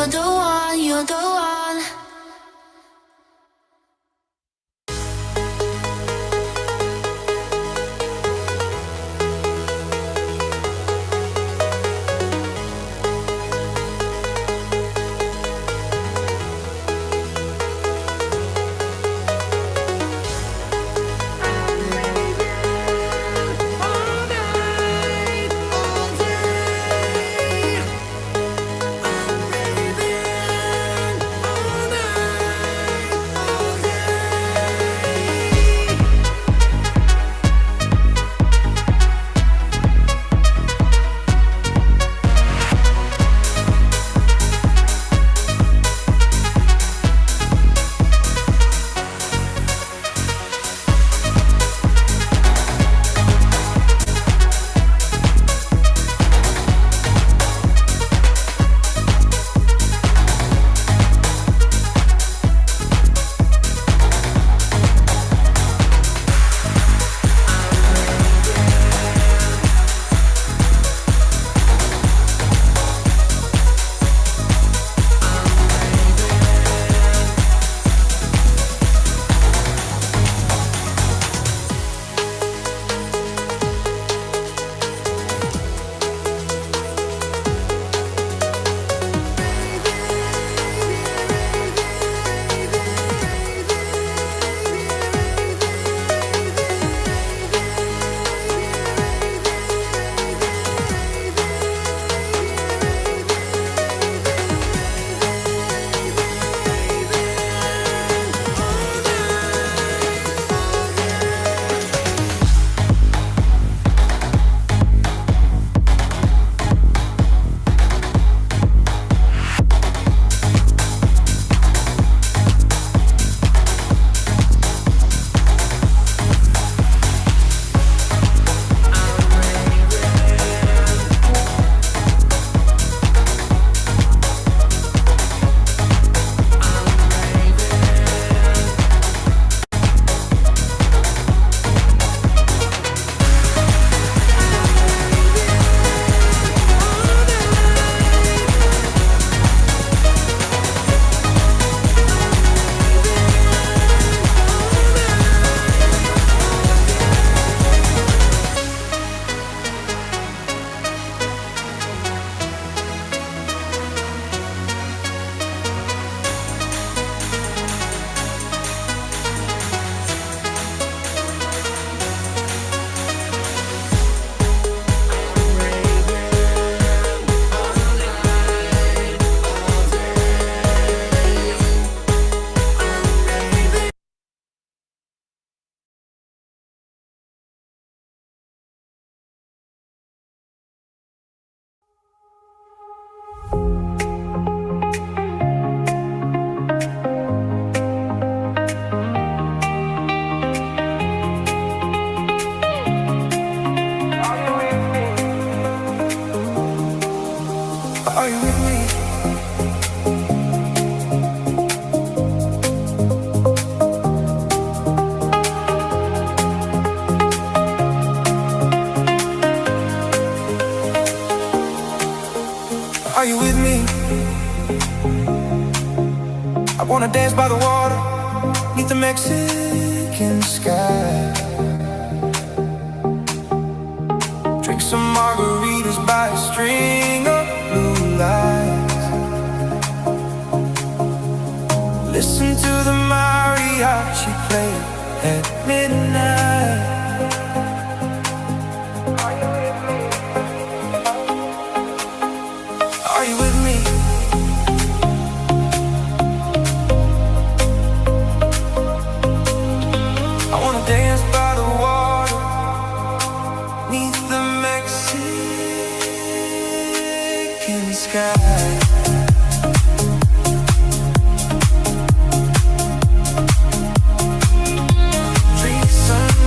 the one, you're the one. Are you with me? Are you with me? I wanna dance by the water, beneath the Mexican sky. Drink some margaritas by a string of blue lights. Listen to the mariachi play at midnight. Are you with me? I wanna dance by the water, beneath the Mexican sky. Drink some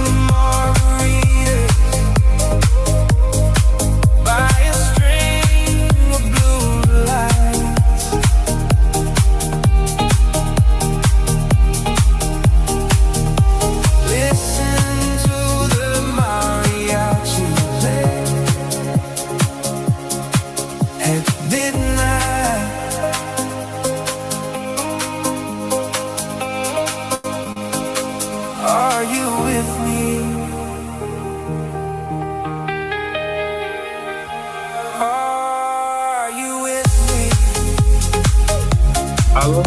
Hello?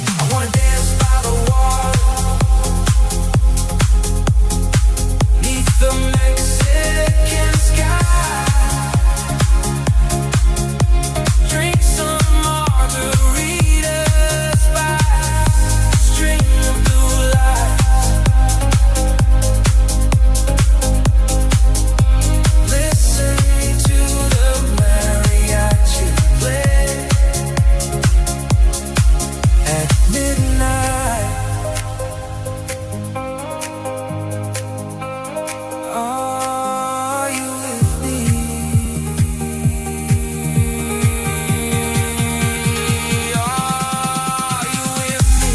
I wanna dance by the water, neath the Mexican sky. Drink some margaritas by a string of blue lights. Listen to the mariachi play at midnight. Are you with me? Are you with me?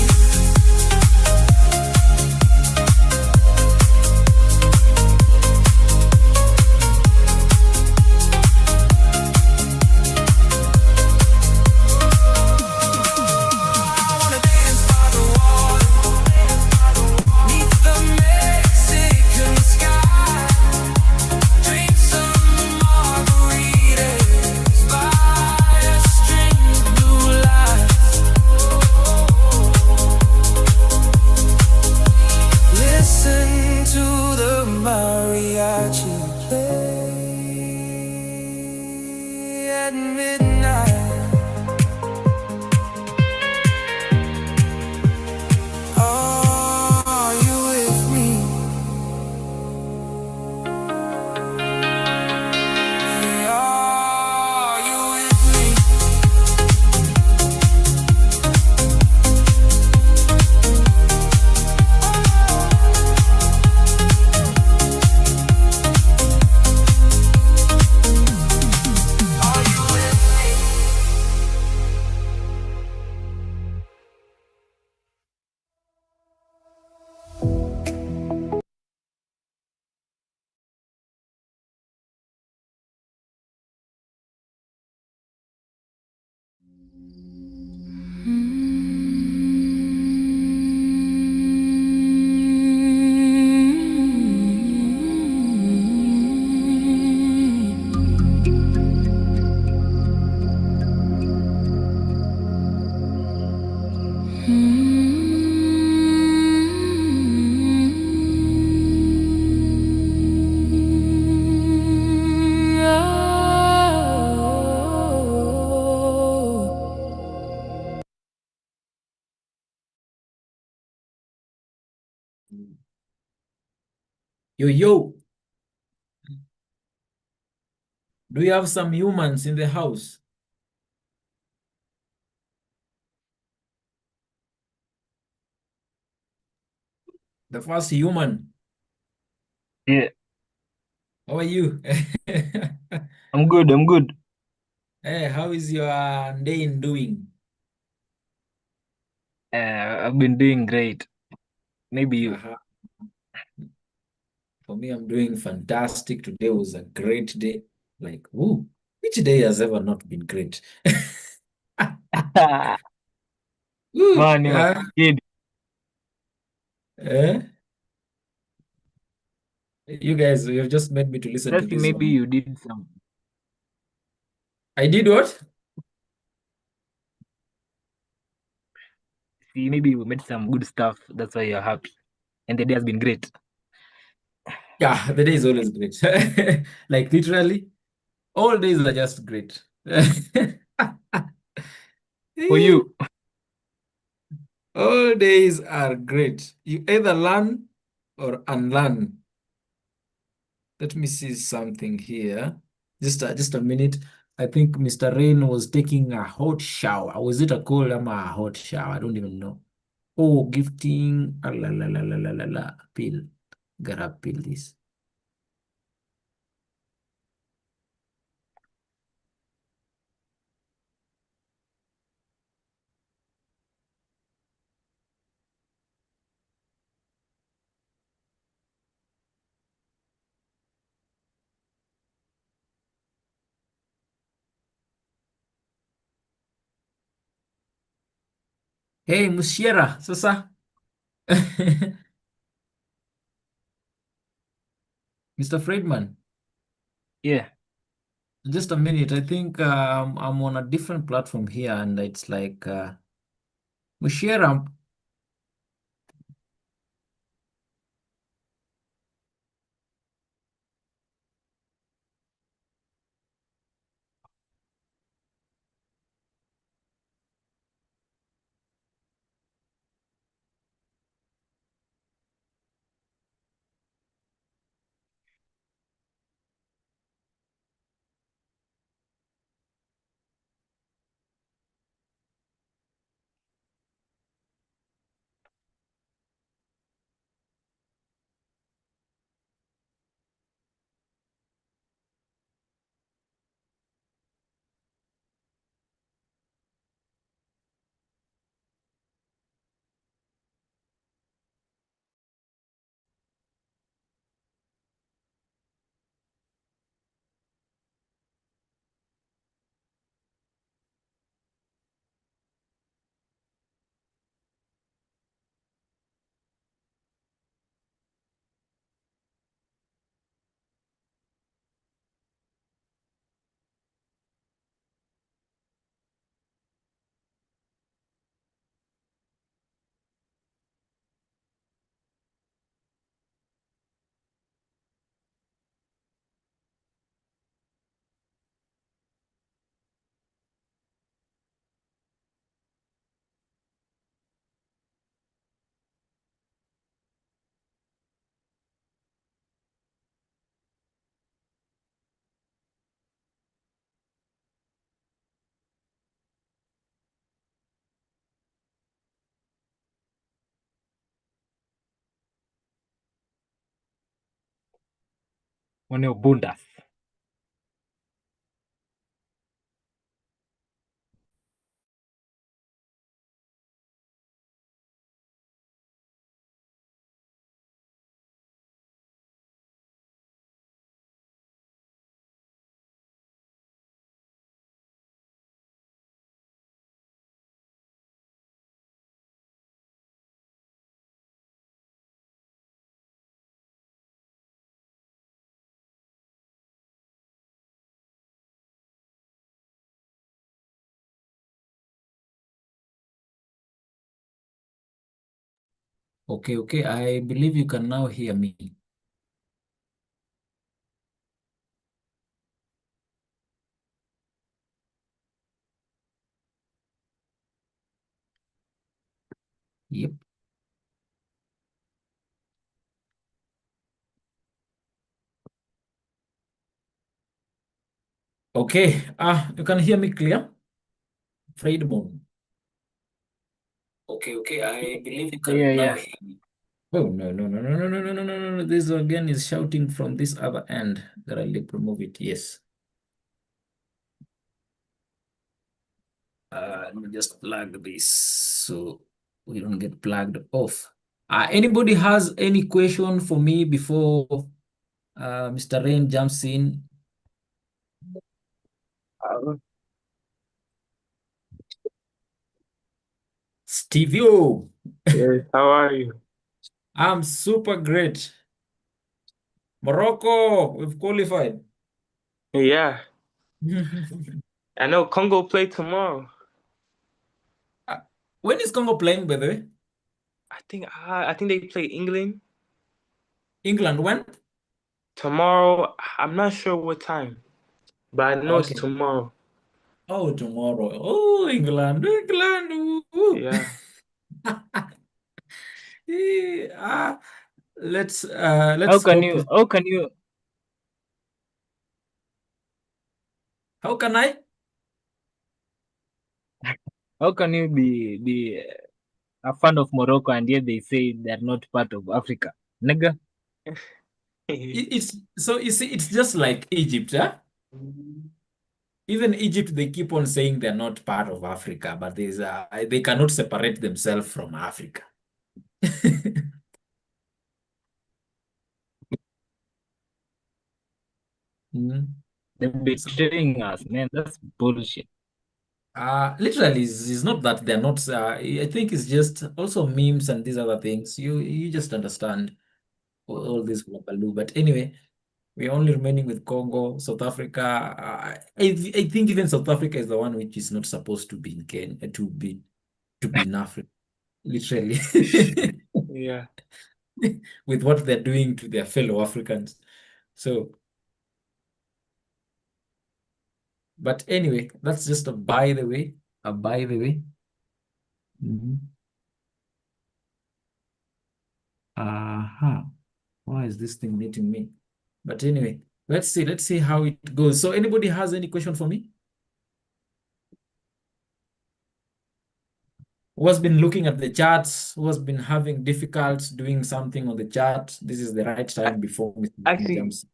I wanna dance by the water, neath the Mexican sky. Drink some margaritas by a string of blue lights. Listen to the mariachi play at midnight. Are you with me? Are you with me? Are you with me? Yo, yo, do you have some humans in the house? The first human, Yeah, how are you? I'm good. I'm good. Hey, how is your day doing? I've been doing great. Maybe you. Uh-huh. For me, I'm doing fantastic. Today was a great day. Like, woo, which day has ever not been great? Woo, Man, you're a yeah. kid. Eh? You guys, you've just made me to listen to Let's see, this maybe one. you did some. I did what? See, maybe you made some good stuff. That's why you're happy. And the day has been great. Yeah, the day is always great. Like literally, all days are just great. For you. All days are great. You either learn or unlearn. Let me see something here. Just a minute. I think Mr. Rain was taking a hot shower. Was it a cold or a hot shower? I don't even know. Oh, gifting. Ah, la, la, la, la, la, la, la. Pill. Gotta pill this. Hey, Musiera. Sasa. Mr. Friedman, Yeah. just a minute. I think I'm on a different platform here, and it's like Mushiram. One of Bundas. Okay, okay. I believe you can now hear me. Yep. Okay. You can hear me clear? Friedman. Okay, okay. I believe you Yeah, can now yeah. hear me. Oh, no, no, no, no, no, no, no, no, no, no, no. This again is shouting from this other end. Gotta remove it. Yes. Let me just plug this so we don't get plugged off. Anybody has any question for me before Mr. Rain jumps in? Uh, Stevie O, Yes, how are you? I'm super great. Morocco, we've qualified. Yeah, I know Congo play tomorrow. Uh, When is Congo playing, by the way? I think they play England England, when? tomorrow. I'm not sure what time, but I know it's Okay. tomorrow. Oh, tomorrow. Oh, England, England. Woo. Yeah. Eh, how let's can hope. you how can you How can I? how can you be a fan of Morocco and yet they say they're not part of Africa? Nigga. It's so you see, it's just like Egypt, huh? Even Egypt, they keep on saying they're not part of Africa, but they cannot separate themselves from Africa. Mm. They're So, betraying us, man. That's bullshit. literally, it's not that they're not. I think it's just also memes and these other things. You just understand all this blabberoo. But anyway, We're only remaining with Congo, South Africa. I think even South Africa is the one which is not supposed to be in Kenya, to be in Africa, literally, Yeah. with what they're doing to their fellow Africans. So, but anyway, that's just a by the way. A by the way. Mhm. Uh-huh. Why is this thing meeting me? But anyway, let's see how it goes. So anybody has any question for me? Who has been looking at the charts? Who has been having difficulties doing something on the chart? This is the right time before Mr. Actually, jumps.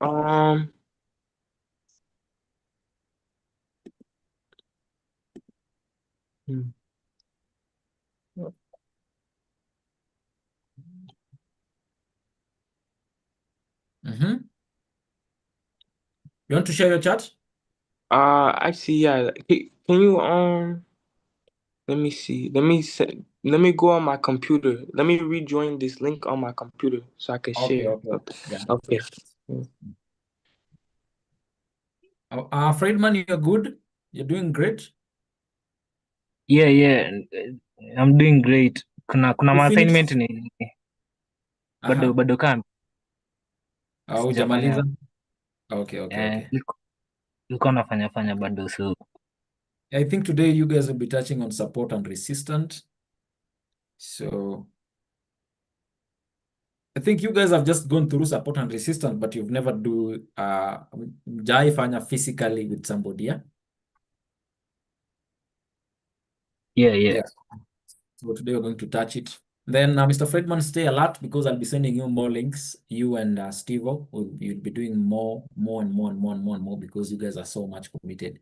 um, hmm. Mm-hmm. You want to share your chart? Actually, yeah. Can you let me see. Let me go on my computer. Let me rejoin this link on my computer so I can Okay, share. okay. Yeah. Okay. Friedman, you're good. You're doing great. Yeah, yeah. I'm doing great. Kuna You assignment finished? ni Aha. bado kambi Hujamaliza? sijafanya. Okay, okay, okay. Nilikuwa nafanya bado, so I think today you guys will be touching on support and resistant. So I think you guys have just gone through support and resistance, but you've never jaifanya physically with somebody, yeah? yeah. Yeah. So today we're going to touch it. Then Mr. Friedman, stay alert because I'll be sending you more links. You and Steve-O you'll be doing more and more because you guys are so much committed.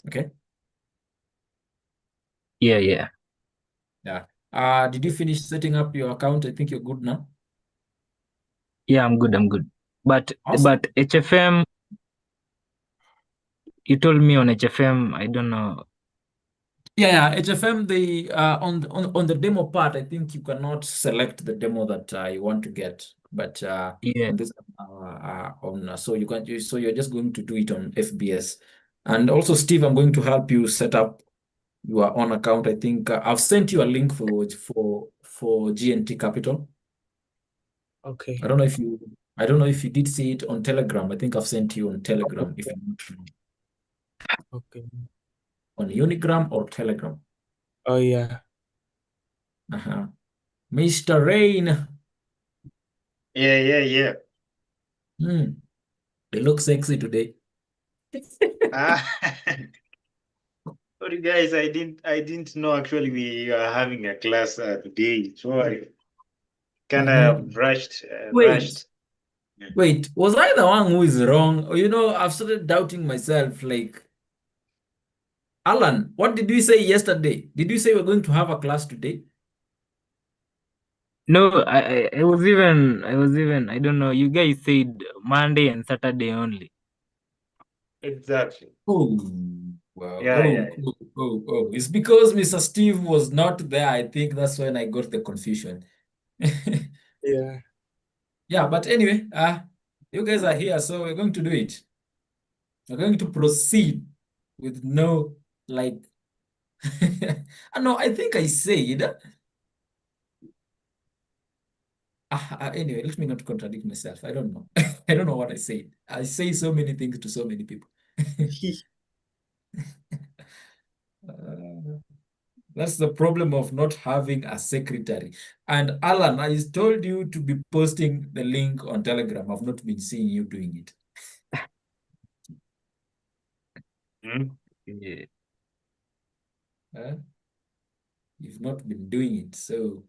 Okay? Yeah. Yeah. Did you finish setting up your account? I think you're good now. Yeah, I'm good. But Awesome. HFM, you told me on HFM, I don't know. Yeah, HFM, they on the demo part, I think you cannot select the demo that you want to get, but Yeah, on this so so you're just going to do it on FBS. And also, Steve, I'm going to help you set up your own account. I think I've sent you a link for GNT Capital. Okay. I don't know if you did see it on Telegram. I think I've sent you on Telegram if you want to, Okay. on Unigram or Telegram. Oh yeah. Mr. Rain. Yeah. They look sexy today. Ah, sorry guys, I didn't know actually we are having a class today, so I kind of rushed. Wait, Yeah. wait, was I the one who is wrong? You know, I've started doubting myself. Like, Alan, what did we say yesterday? Did you say we're going to have a class today? no, I was even, I don't know. You guys said Monday and Saturday only. Exactly. Oh, wow. Yeah. Oh. It's because Mr. Steve was not there. I think that's when I got the confusion. Yeah. Yeah, but anyway, you guys are here, so we're going to do it. We're going to proceed with no, like, no, I think I said, anyway, let me not contradict myself. I don't know. I don't know what I said. I say so many things to so many people. Uh, that's the problem of not having a secretary. And Alan, I told you to be posting the link on Telegram. I've not been seeing you doing it. Yeah. You've not been doing it, so.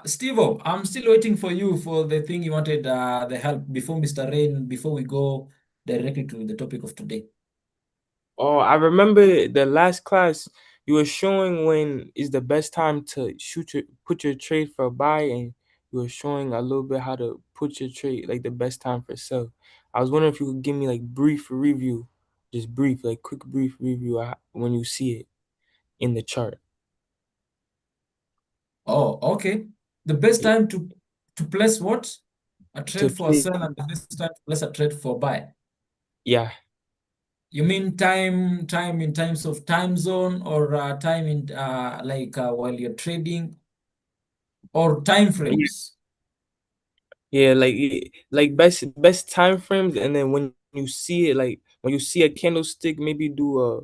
Steve-O, I'm still waiting for you for the thing you wanted, the help before Mr. Rain, before we go directly to the topic of today. Oh, I remember the last class you were showing when is the best time to put your trade for a buy, and you were showing a little bit how to put your trade, like the best time for sell. I was wondering if you could give me like brief review, just brief, like quick brief review when you see it in the chart. Oh, okay. The best time to place what? A To trade for trade. sell and the best time to place a trade for buy. Yeah. You mean time in terms of time zone, or time in while you're trading, or time frames? Yeah, like best time frames, and then when you see it, like when you see a candlestick, maybe do a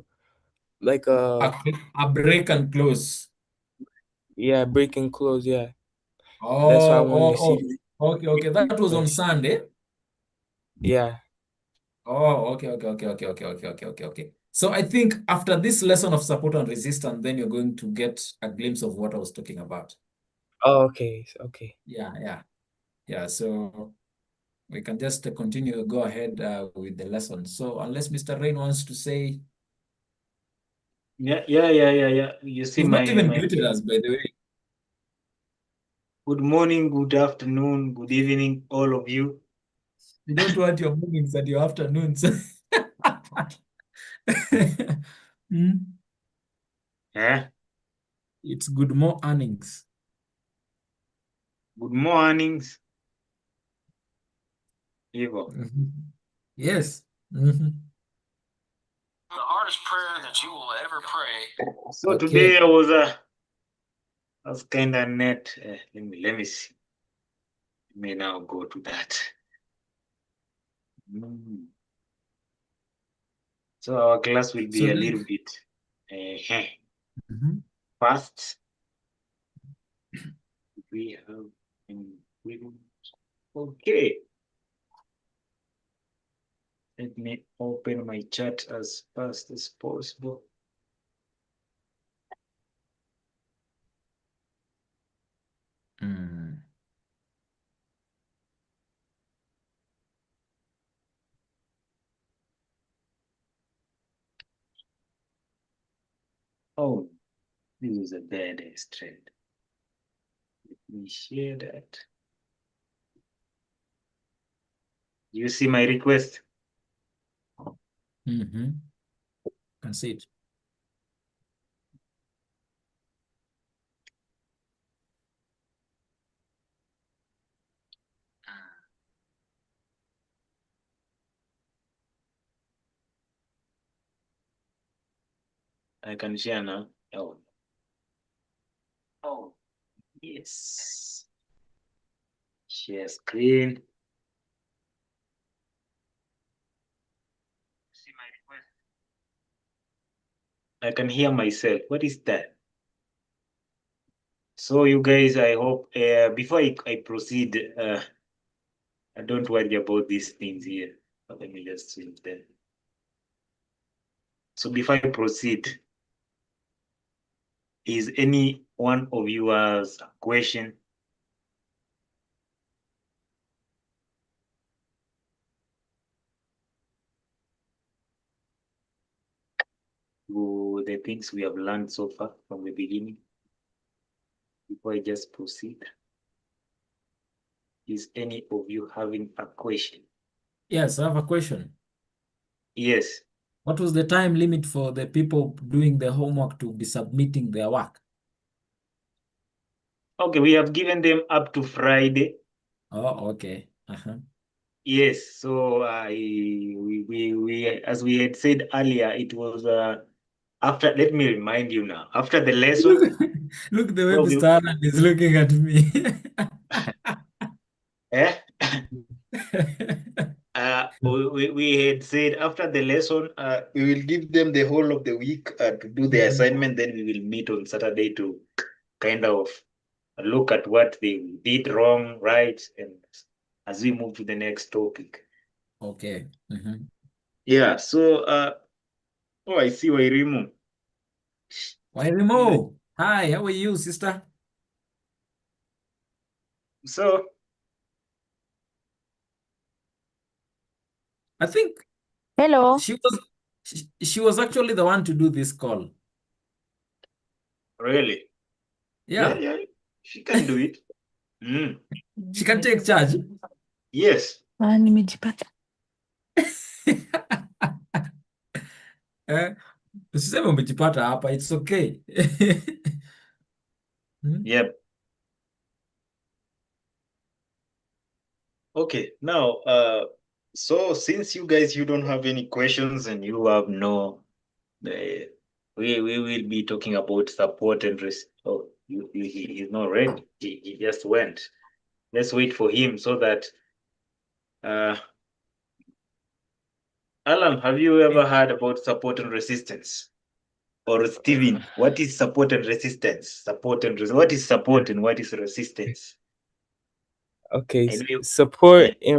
like a A break and close. yeah, break and close. Yeah, that's why Oh, when you oh, see oh. Okay. That was on Sunday. yeah. Oh, okay. So I think after this lesson of support and resistance, then you're going to get a glimpse of what I was talking about. Oh, okay, okay. Yeah. So we can just continue, go ahead with the lesson. So unless Mr. Rain wants to say, Yeah. You see you've not even my greeted us, by the way. good morning, good afternoon, good evening, all of you. We don't want your mornings and your afternoons. Hmm? Yeah. It's good more earnings. Good mornings. Evo. Yes. Mhm. The hardest prayer that you will ever pray. So Okay. today I was kind of net. Let me see. Let me now go to that. So our class will be So a little bit Mhm. fast. We have okay. Let me open my chat as fast as possible. Mm. Oh, this is a bad trend. Let me share that. You see my request? Can see it. I can share now. Oh, yes. Share screen. See my request? I can hear myself. What is that? So you guys, I hope before I proceed, don't worry about these things here. Let me just change them. So before I proceed, is any one of you has a question? To the things we have learned so far from the beginning? Before I just proceed, is any of you having a question? Yes, I have a question. Yes. What was the time limit for the people doing the homework to be submitting their work? Okay, we have given them up to Friday. Oh, okay. Yes, so we as we had said earlier, it was after. Let me remind you now. After the lesson, Look the way well, Mr. Alan is looking at me. we had said after the lesson, we will give them the whole of the week to do the assignment. Then we will meet on Saturday to kind of look at what they did wrong, right, and as we move to the next topic. Okay. Yeah. So, oh, I see Wairimu. Wairimo, hi, how are you, sister? So, I think Hello. she was actually the one to do this call. really? Yeah. Yeah, she can do it. Mm. She can take charge. Yes. Nimejipata. Usiseme umejipata hapa, it's okay. Yep. Okay, now, so since you guys you don't have any questions and you have no, we will be talking about support and rest. Oh, he's not ready. He just went. Let's wait for him so that. Alan, have you ever heard about support and resistance? Or Steven, what is support and resistance? What is support and what is resistance? Okay, I know you. support Eh,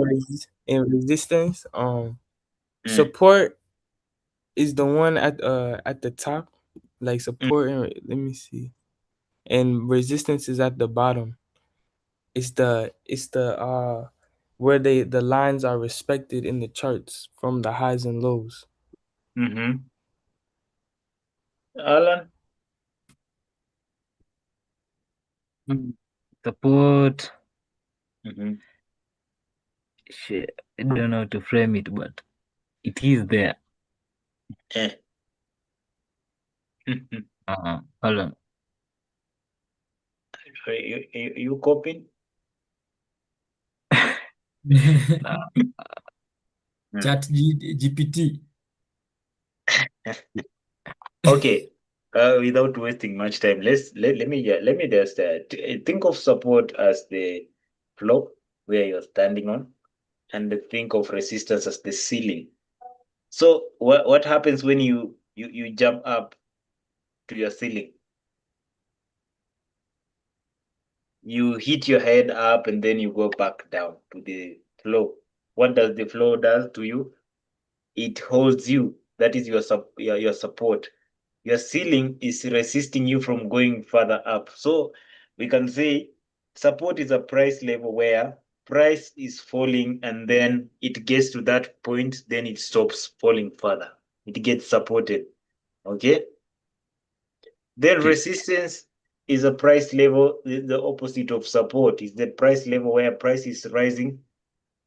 and resistance. mm, Support is the one at the top, like mm, support and let me see, and resistance is at the bottom. It's the where the lines are respected in the charts from the highs and lows. mm-hmm. Alan, Support. mm-hmm. Shit, I don't know how to frame it, but it is there. Eh. Mhm. Hold on. You copying? Nah. Chat GPT. Okay. Without wasting much time, let me just think of support as the floor where you're standing on, and think of resistance as the ceiling. So what happens when you jump up to your ceiling? You hit your head up and then you go back down to the floor. What does the floor does to you? It holds you. That is your support. Your ceiling is resisting you from going further up. So we can say support is a price level where price is falling and then it gets to that point, then it stops falling further. It gets supported. Okay. Then Okay. resistance is a price level, the opposite of support is the price level where price is rising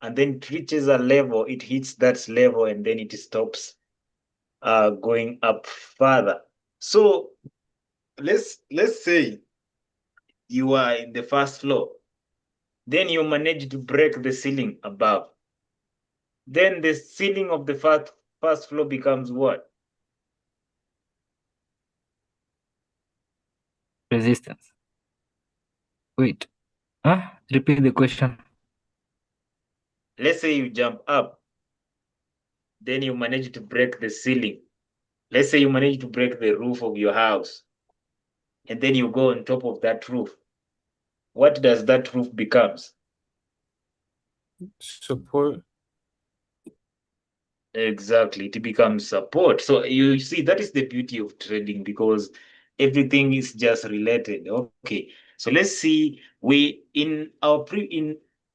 and then it reaches a level, it hits that level and then it stops going up further. So let's say you are in the first floor, then you manage to break the ceiling above. Then the ceiling of the first floor becomes what? Resistance. Wait. Repeat the question. Let's say you jump up, then you manage to break the ceiling. Let's say you manage to break the roof of your house, and then you go on top of that roof. What does that roof becomes? Support. Exactly, it becomes support. So you see, that is the beauty of trading because everything is just related. Okay, so let's see. We in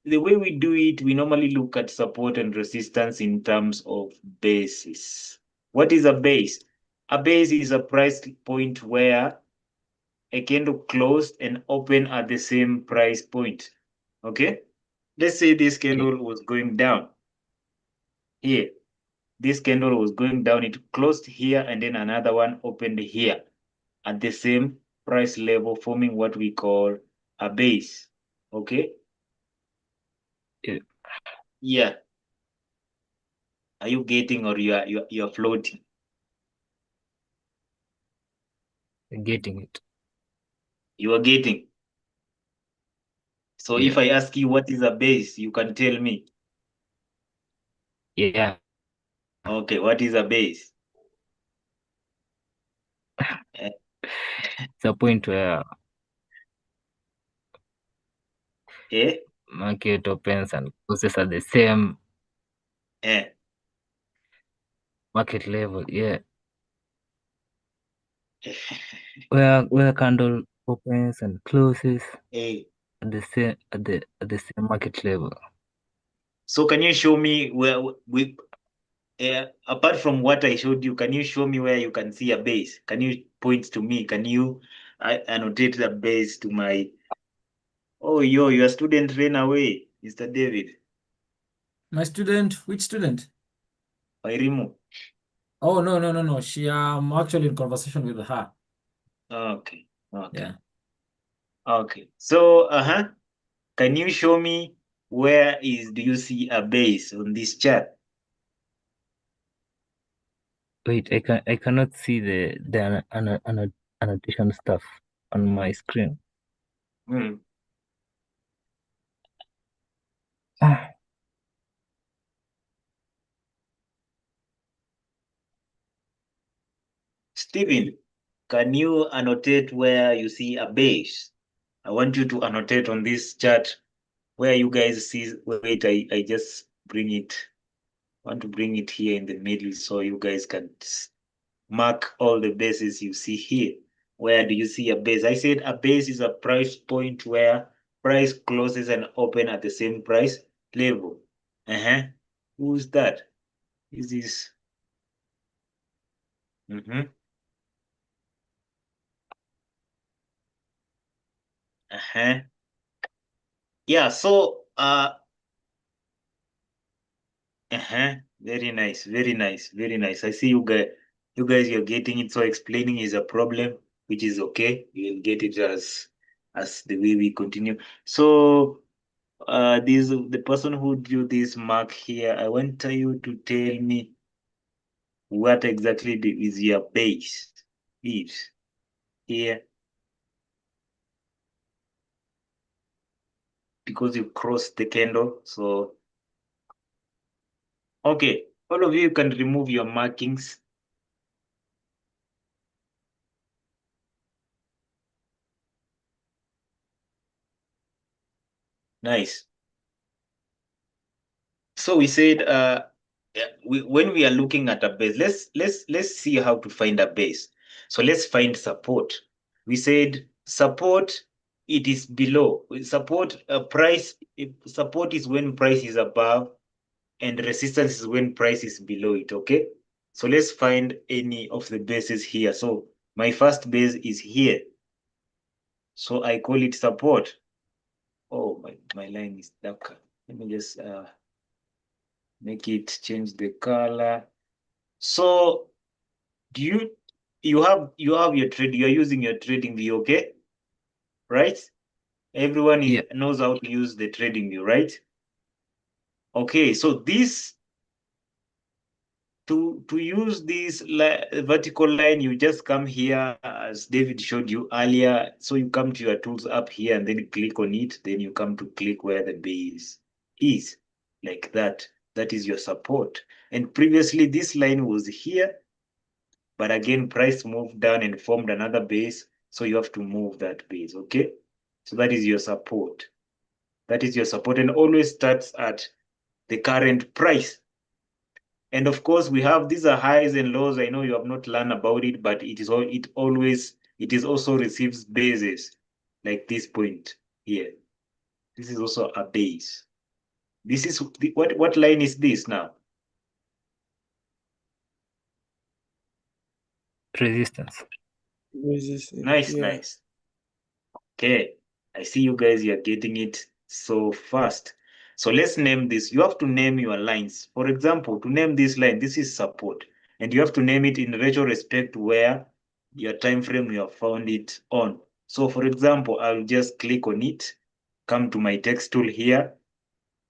the way we do it, we normally look at support and resistance in terms of basis. What is a base? A base is a price point where a candle closed and open at the same price point. Okay, let's say this candle was going down here. This candle was going down, it closed here, and then another one opened here at the same price level, forming what we call a base. Okay? Yeah. Yeah. Are you getting or you're floating? Getting it. You are getting. So if Yeah. I ask you what is a base, you can tell me. Yeah. Okay, what is a base? It's a point where Eh? market opens and closes at the same Eh. market level. Yeah. Where candle opens and closes Eh. at the same market level. So can you show me where we apart from what I showed you, can you show me where you can see a base? Can you point to me? Can you annotate the base to my? Oh, your student ran away, Mr. David. My student, which student? Wairimu. Oh, no. I'm actually in conversation with her. Okay. Okay. Yeah. Okay. So, can you show me do you see a base on this chart? Wait, I cannot see the annotation stuff on my screen. Hmm. Ah, Stephen, can you annotate where you see a base? I want you to annotate on this chart where you guys see. Wait, I just bring it. I want to bring it here in the middle so you guys can mark all the bases you see here. Where do you see a base? I said a base is a price point where price closes and open at the same price level. Who's that? Is this? Yeah, so very nice, very nice, very nice. I see you guys you're getting it. So explaining is a problem, which is okay. You'll get it as the way we continue. So this the person who drew this mark here, I want you to tell me what exactly is your base is here, because you crossed the candle. So okay, all of you can remove your markings. Nice. So we said when we are looking at a base, let's see how to find a base. So let's find support. We said support, it is below. Support price, support is when price is above, and resistance is when price is below it. Okay, so let's find any of the bases here. So my first base is here, so I call it support. Oh, my line is darker. Let me just make it change the color. So you have your trade, you're using your trading view, okay? Right? Everyone yeah. knows how to use the trading view, right? Okay, so this to use this vertical line, you just come here as David showed you earlier. So you come to your tools up here and then click on it. Then you come to click where the base is, like that. That is your support. And previously this line was here, but again, price moved down and formed another base. So you have to move that base, okay? So that is your support. That is your support, and always starts at the current price. And of course, we have these are highs and lows. I know you have not learned about it, but it is also receives bases like this point here. This is also a base. This is what line is this now? Resistance. Nice, Yeah. nice. Okay, I see you guys, you're getting it so fast. So let's name this. You have to name your lines. For example, to name this line, this is support. And you have to name it in retrospect where your time frame you have found it on. So for example, I'll just click on it, come to my text tool here,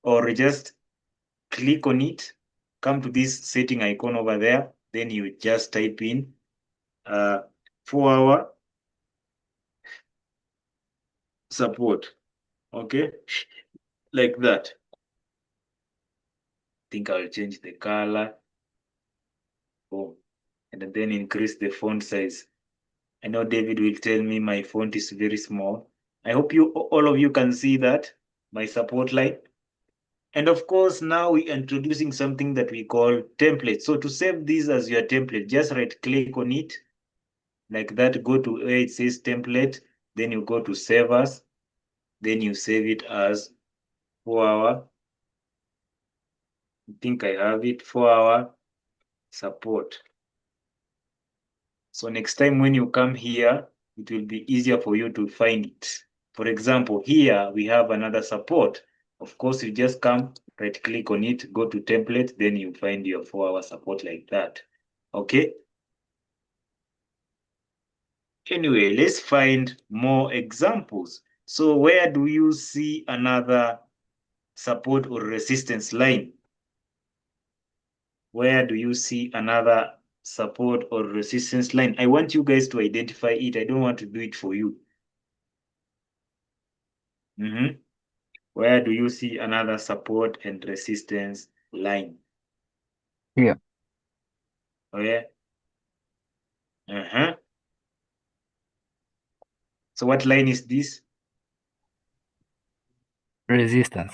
or just click on it, come to this setting icon over there, then you just type in 4-hour support. Okay, like that. Think I'll change the color. Boom. And then increase the font size. I know David will tell me my font is very small. I hope all of you can see that, my support line. And of course, now we're introducing something that we call template. So to save this as your template, just right click on it like that, go to where it says template, then you go to save as, then you save it as 4-hour. I think I have it, 4-hour support. So next time when you come here, it will be easier for you to find it. For example, here we have another support. Of course, you just come, right click on it, go to template, then you find your 4-hour support like that. Okay. Anyway, let's find more examples. So where do you see another support or resistance line? Where do you see another support or resistance line? I want you guys to identify it. I don't want to do it for you. Where do you see another support and resistance line? Here. Where? So what line is this? Resistance.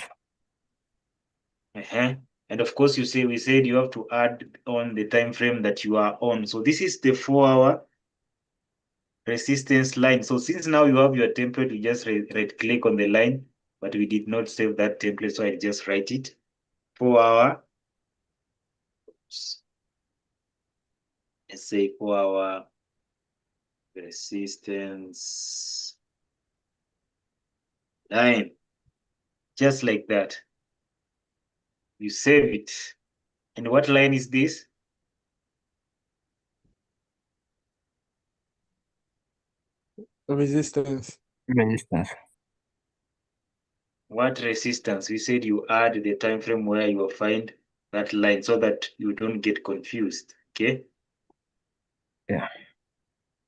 And of course, we said you have to add on the time frame that you are on. So this is the 4-hour resistance line. So since now you have your template, you just right click on the line, but we did not save that template, so I just write it. 4-hour. Let's say 4-hour resistance line. Just like that. You save it. And what line is this? Resistance. Resistance. What resistance? We said you add the time frame where you will find that line so that you don't get confused. Okay? Yeah.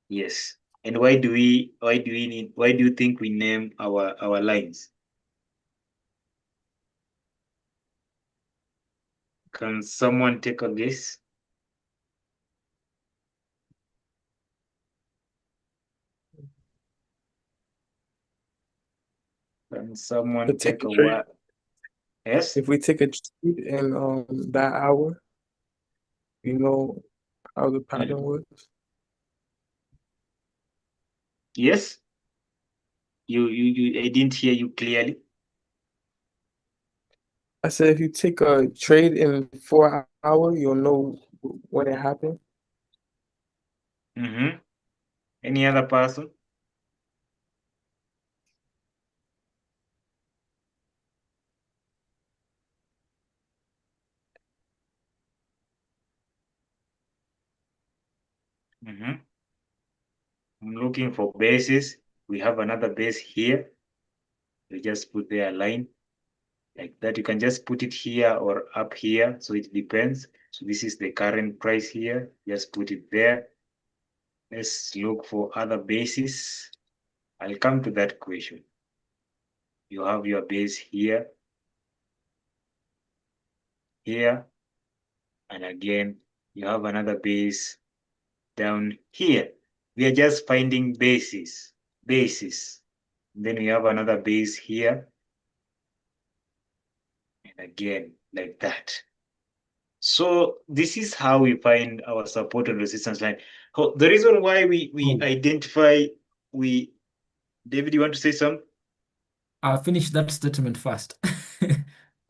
Yes. And why do you think we name our lines? Can someone take a guess? Can someone To take take a a trade. what? Yes? If we take a trade in that hour, you know how the pattern works. Yes? I didn't hear you clearly. I said if you take a trade in 4 hour, you'll know when it happened. Any other person? I'm looking for bases. We have another base here. You just put there a line like that. You can just put it here or up here, so it depends. So this is the current price here. Just put it there. Let's look for other bases. I'll come to that question. You have your base here, here, and again, you have another base down here. We are just finding bases. Then we have another base here, and again, like that. So this is how we find our support and resistance line. The reason why we identify, David, you want to say something? I'll finish that statement first.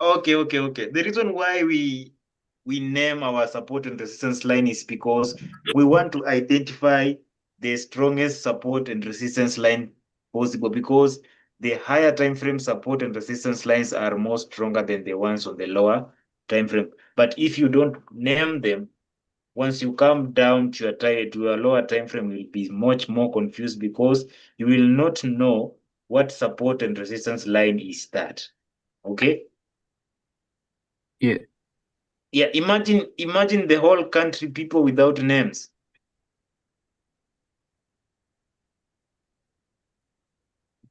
Okay. The reason why we name our support and resistance line is because we want to identify the strongest support and resistance line possible, because the higher time frame support and resistance lines are more stronger than the ones on the lower time frame. But if you don't name them, once you come down to your lower time frame, you'll be much more confused because you will not know what support and resistance line is that. Okay? Yeah. Yeah, imagine the whole country, people without names.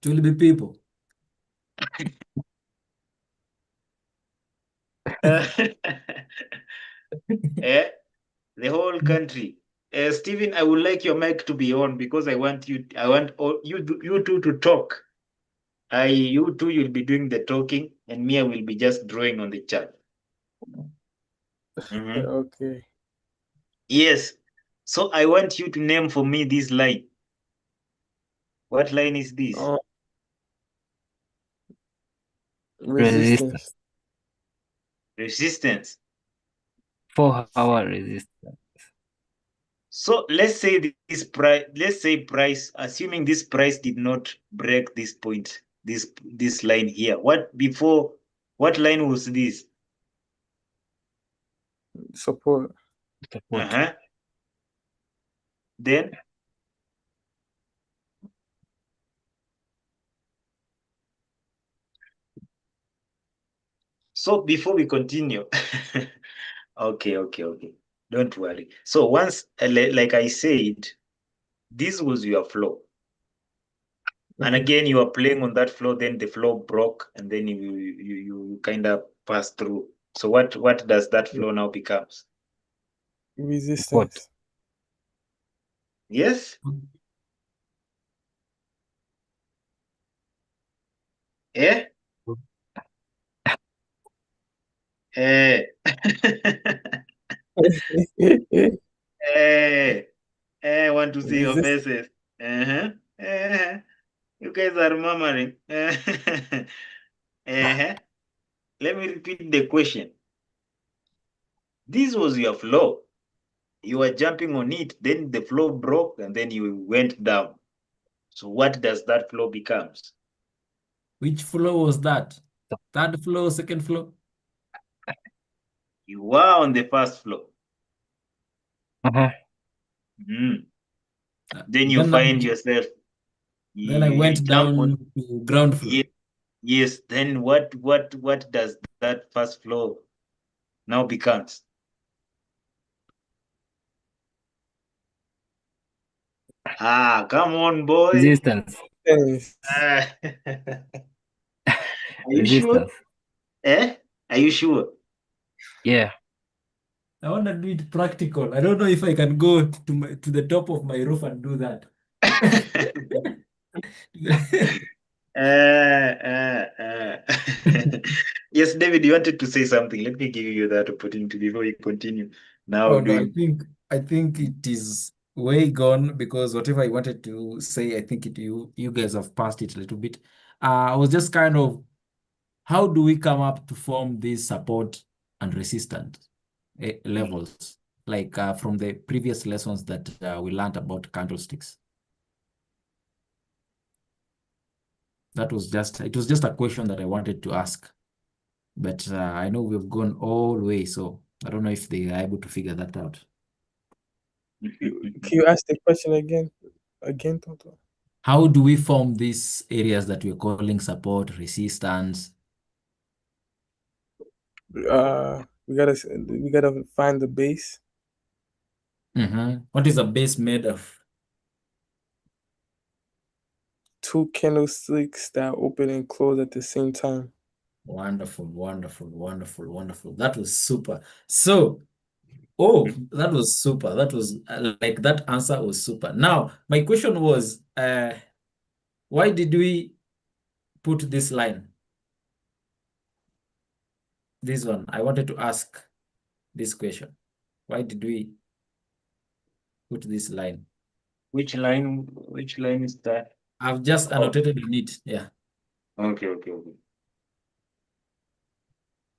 It will be people. The whole country. Stephen, I would like your mic to be on because I want you two to talk. You two, you'll be doing the talking, and me, I will be just drawing on the chart. Okay. Yes. So I want you to name for me this line. What line is this? Resistance. Resistance. 4-hour resistance. So let's say price, assuming this price did not break this point, this line here. What line was this? Support. Then So before we continue, okay. Don't worry. So once, like I said, this was your flow. And Okay. again, you are playing on that flow, then the flow broke, and then you kind of pass through. So what does that flow now becomes? Resistance. Yes? Eh? Eh. I want to see your Resist- faces. Uh-huh. Uh-huh. You guys are murmuring. Uh-huh. Let me repeat the question. This was your flow. You were jumping on it, then the flow broke, and then you went down. So what does that flow becomes? Which flow was that? Third floor, second floor? You were on the first floor. Uh-huh. Mhm. Then you Then find yourself. then I You went jump on. down to ground floor. Yes. Then what does that first floor now becomes? Ah, come on, boy. Resistance. Yes. Ah. Are you sure? Resistance. Eh? Are you sure? Yeah. I want to do it practical. I don't know if I can go to the top of my roof and do that. Yes, David, you wanted to say something. Let me give you that opportunity before you continue. Now Oh no, doing. I think it is way gone because whatever I wanted to say, I think you guys have passed it a little bit. I was just kind of, how do we come up to form these support and resistant levels, like from the previous lessons that we learned about candlesticks? It was just a question that I wanted to ask, but I know we've gone all the way, so I don't know if they are able to figure that out. Can you ask the question again? Again, Toto? How do we form these areas that we're calling support, resistance? We gotta find the base. What is a base made of? 2 candlesticks that open and close at the same time. Wonderful, wonderful, wonderful, wonderful. That was super. So, oh, that was super. That was like that answer was super. Now, my question was, why did we put this line? This one. I wanted to ask this question. Why did we put this line? Which line? Which line is that? I've just annotated on it. Yeah. Okay.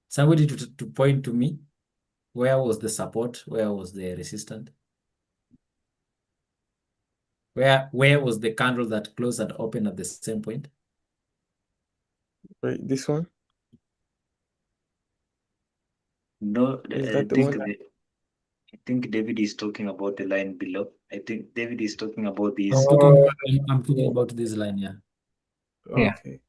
Somebody to point to me. Where was the support? Where was the resistant? Where was the candle that closed and opened at the same point? Right, this one? No, Is that the one? I think David is talking about the line below. I think David is talking about these. I'm talking about this line, yeah. Yeah. Okay.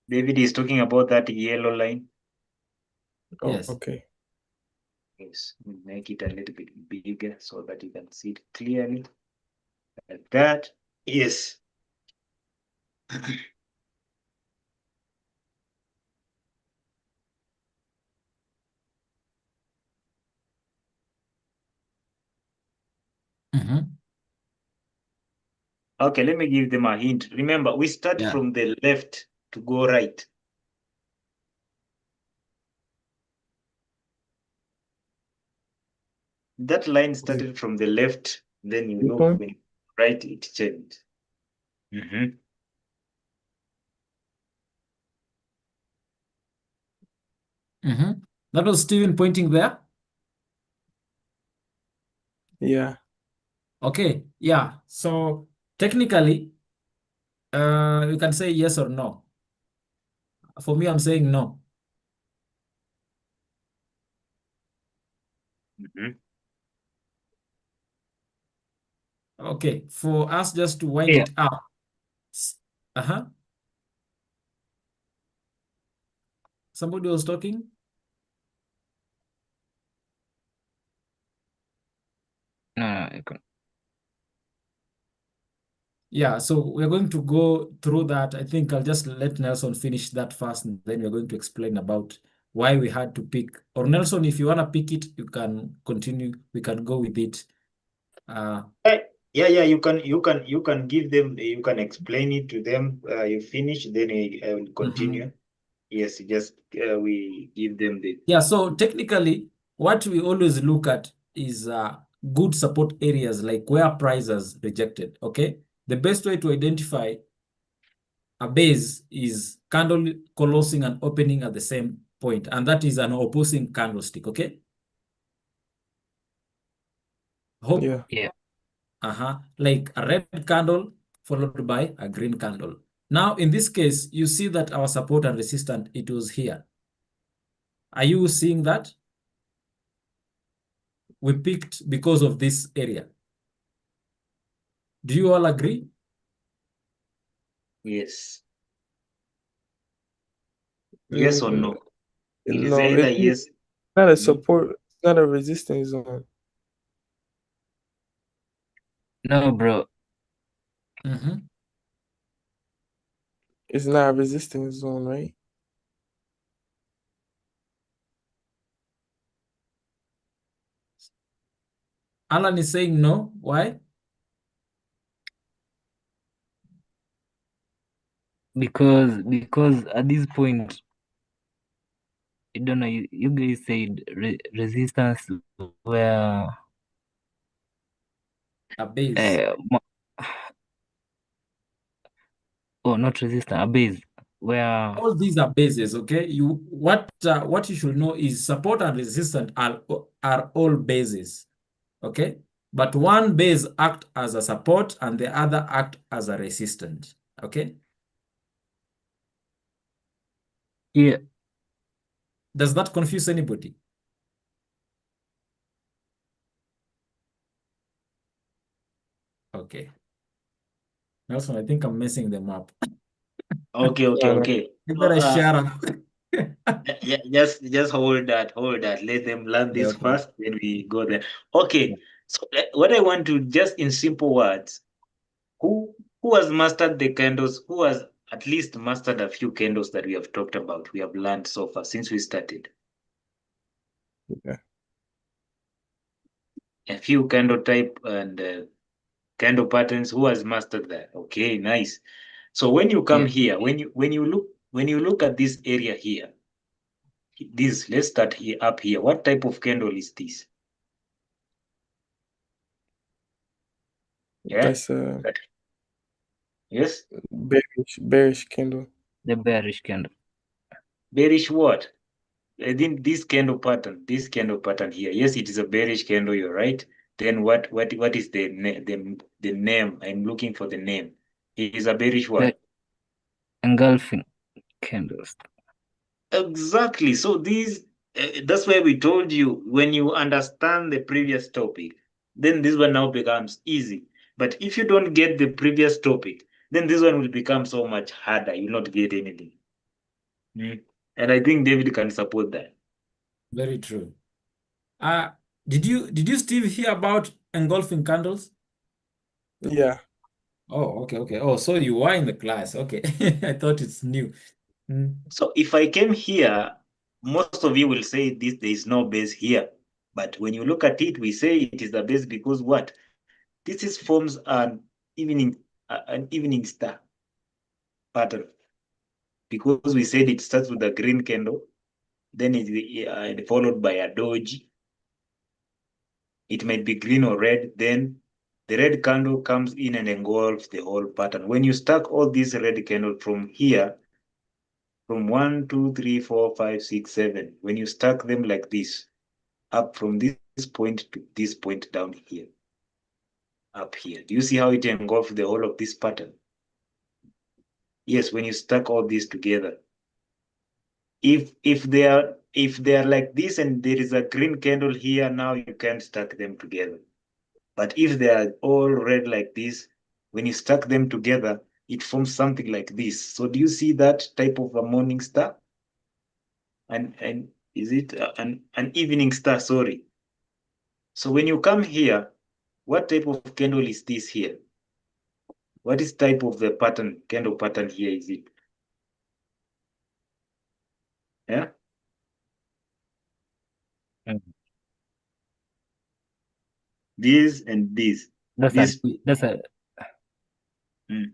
David is talking about that yellow line. Oh, Yes. okay. Yes, we'll make it a little bit bigger so that you can see it clearly. Like that. Yes. Okay, let me give them a hint. Remember, we start Yeah. from the left to go right. That line started from the left, then you This look one? when right, it changed. Mm-hmm. That was Steven pointing there. Yeah. Okay, yeah. So technically, you can say yes or no. For me, I'm saying no. Mm-hmm. Okay, for us just to wind Yeah. it up. Uh-huh. Somebody was talking? No, I can't. Yeah, so we're going to go through that. I think I'll just let Nelson finish that first, and then we're going to explain about why we had to pick. Or Nelson, if you want to pick it, you can continue. We can go with it. Yeah, you can give them, you can explain it to them. You finish, then I will continue. Yes, just we give them the. Yeah, so technically, what we always look at is good support areas, like where prices rejected. Okay, the best way to identify a base is candle closing and opening at the same point, and that is an opposing candlestick. Okay. Hope. Yeah. Yeah. Like a red candle followed by a green candle. Now, in this case, you see that our support and resistance, it was here. Are you seeing that? We picked because of this area. Do you all agree? Yes. Yes or no? It is No, either it's yes. not a support, it's not a resistance zone. No, bro. It's not a resistance zone, right? Alan is saying no. Why? Because at this point, I don't know. You guys said resistance where a base. Not resistance, a base where all these are bases. Okay, what you should know is support and resistance are all bases. Okay, but one base act as a support and the other act as a resistance. Okay. Yeah. Does that confuse anybody? Okay. Nelson, I think I'm messing them up. Okay. You better shut up. Just hold that. Let them learn this Okay. first, then we go there. Okay. So what I want to, just in simple words, who has mastered the candles? Who has at least mastered a few candles that we have talked about? We have learned so far since we started. Yeah. A few candle type and candle patterns. Who has mastered that? Okay, nice. So when you come here, when you look at this area here, let's start here up here. What type of candle is this? Yeah. That's a yes. Bearish candle. The bearish candle. Bearish what? I think this candle pattern here. Yes, it is a bearish candle. You're right. Then what is the name? I'm looking for the name. It is a bearish what? Engulfing candles. Exactly. So that's why we told you, when you understand the previous topic, then this one now becomes easy. But if you don't get the previous topic, then this one will become so much harder. You'll not get anything. And I think David can support that. Very true. Did you still hear about engulfing candles? Yeah. Oh, okay. Oh, so you were in the class. Okay. I thought it's new. So if I came here, most of you will say there is no base here. But when you look at it, we say it is the base because what? This forms an evening star pattern. Because we said it starts with a green candle, then it followed by a doji. It might be green or red, then the red candle comes in and engulfs the whole pattern. When you stack all these red candles from here, from 1, 2, 3, 4, 5, 6, 7, when you stack them like this, up from this point to this point down here, up here, do you see how it engulfs the whole of this pattern? Yes, when you stack all these together. If they are like this and there is a green candle here, now you can't stack them together. But if they are all red like this, when you stack them together, it forms something like this. So do you see that type of a morning star? and is it an evening star? Sorry. So when you come here, what type of candle is this here? What is type of the pattern, candle pattern here is it? Yeah. Mm. This and this. That's This. a Mm.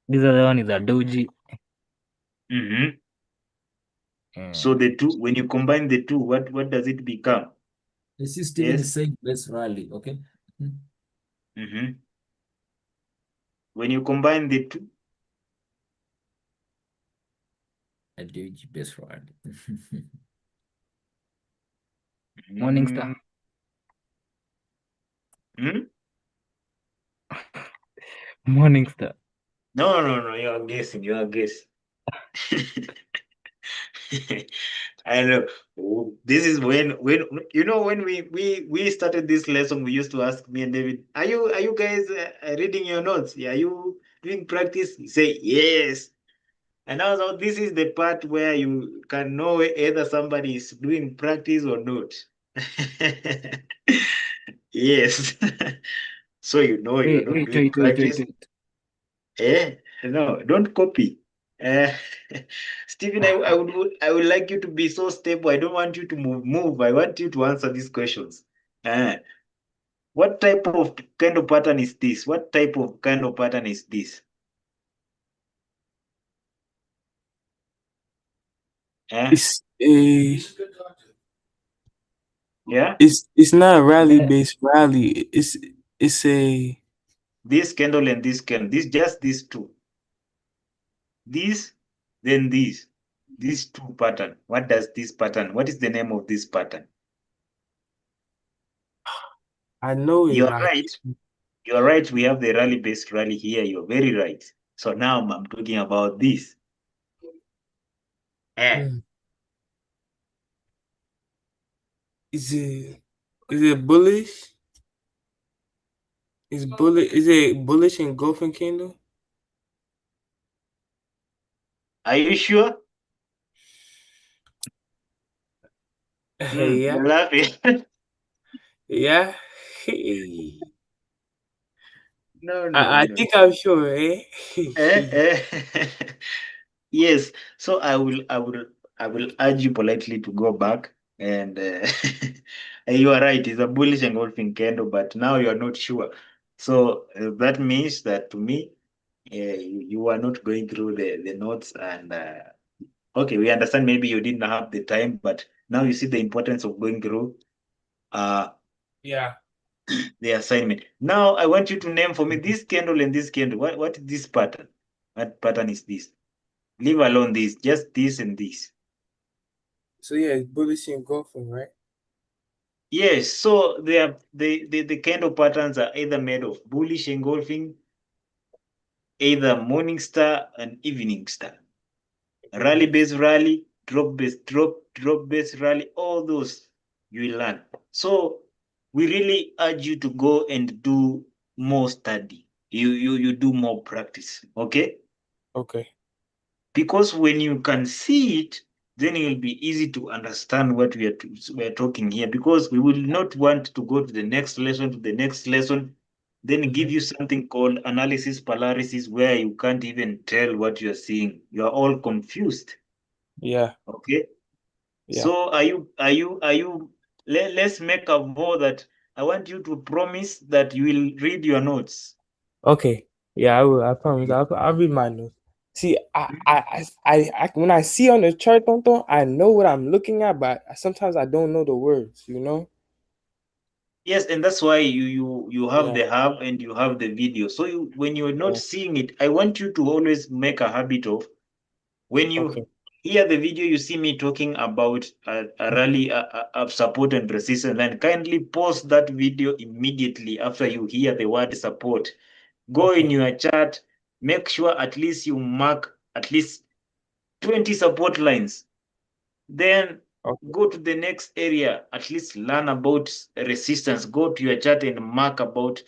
this other one is a doji. Mm-hmm. Mm. So the two, when you combine the two, what does it become? You see, Stephen Yes. is saying best rally, okay? Mm-hmm. When you combine the two, I do best rally. Morning star. Hmm? Morning star. No, you are guessing. You are guessing. I know. Oh, this is when you know when we started this lesson, we used to ask me and David, are you guys reading your notes? Yeah, are you doing practice? You say yes. And also, this is the part where you can know either somebody is doing practice or not. Yes. So you know you're not doing practice. Eh? No, don't copy. Uh, Stephen, I would like you to be so stable. I don't want you to move. I want you to answer these questions. Uh, what type of kind of pattern is this? What type of kind of pattern is this? It's a Yeah, it's not a rally based rally. It's a this candle and this candle. This just these two. This, then this. These two pattern. What does this pattern? What is the name of this pattern? I know it. You're Like right. You're right. We have the rally-based rally here. You're very right. So now I'm talking about this. is it bullish? Is it bullish engulfing candle? Are you sure? Yeah. You're laughing. Yeah. No. I think I'm sure, eh? Eh. Yes. So I will urge you politely to go back and you are right. It's a bullish engulfing candle, but now you are not sure. So that means that to me, you are not going through the notes and okay, we understand maybe you didn't have the time, but now you see the importance of going through Yeah. the assignment. Now I want you to name for me this candle and this candle. What is this pattern? What pattern is this? Leave alone this, just this and this. So yeah, it's bullish engulfing, right? Yes, so they are the candle patterns are either made of bullish engulfing, either morning star and evening star. Rally based rally, drop based drop based rally, all those you will learn. So we really urge you to go and do more study. You do more practice, okay? Okay. Because when you can see it, then it will be easy to understand what we are talking here. Because we will not want to go to the next lesson, then give you something called analysis paralysis, where you can't even tell what you are seeing. You are all confused. Yeah. Okay. Yeah. So let's make a vow that I want you to promise that you will read your notes. Okay. Yeah, I will. I promise. I'll read my notes. See, I when I see on the chart, I know what I'm looking at, but sometimes I don't know the words. You know. Yes, and that's why you have Yeah. the hub and you have the video. So when you're not seeing it, I want you to always make a habit of when you Okay. hear the video, you see me talking about a rally of support and resistance, and kindly pause that video immediately after you hear the word support. Go in your chart, make sure at least you mark at least 20 support lines. Then go to the next area, at least learn about resistance. Go to your chart and mark about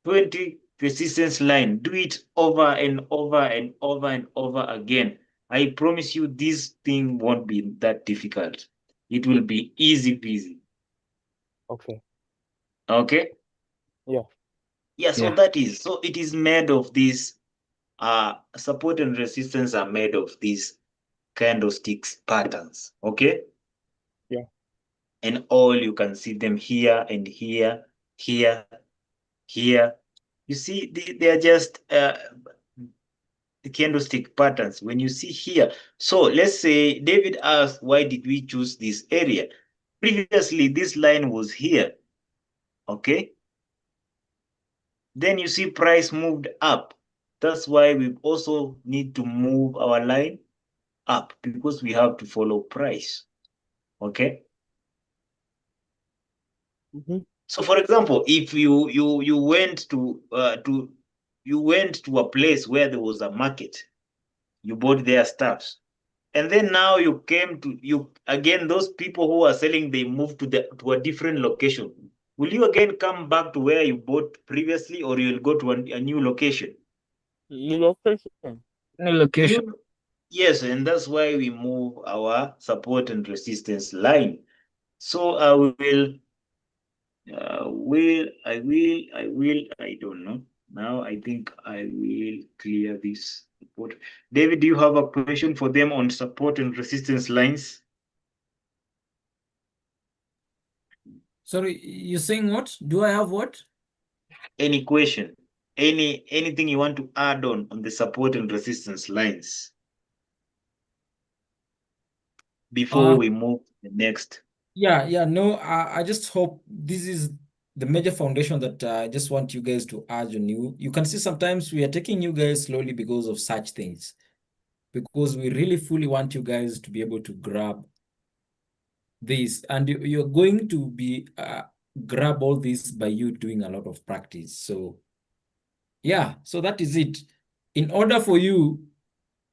20 resistance line. Do it over and over and over and over again I promise you this thing won't be that difficult. It will be easy peasy. Okay. Okay? Yeah. Yeah, so Yeah. that is, so it is made of this, support and resistance are made of these candlesticks patterns, okay? Yeah. And all you can see them here and here, here, here. You see, they are just the candlestick patterns. When you see here, so let's say David asked, why did we choose this area? Previously, this line was here, okay? Then you see price moved up. That's why we also need to move our line up, because we have to follow price, okay? So for example, if you went to a place where there was a market, you bought their stuffs, and then now you came to again, those people who are selling, they moved to a different location. Will you again come back to where you bought previously, or you'll go to a new location? New location. New location. Yes, and that's why we move our support and resistance line. So I don't know. Now I think I will clear this report. David, do you have a question for them on support and resistance lines? Sorry, you're saying what? Do I have what? Any question? Anything you want to add on the support and resistance lines before we move to the next? Yeah, no, I just hope this is the major foundation that I just want you guys to urge on you. You can see sometimes we are taking you guys slowly because of such things, because we really fully want you guys to be able to grab this, and you're going to be grab all this by you doing a lot of practice. So yeah, so that is it. In order for you,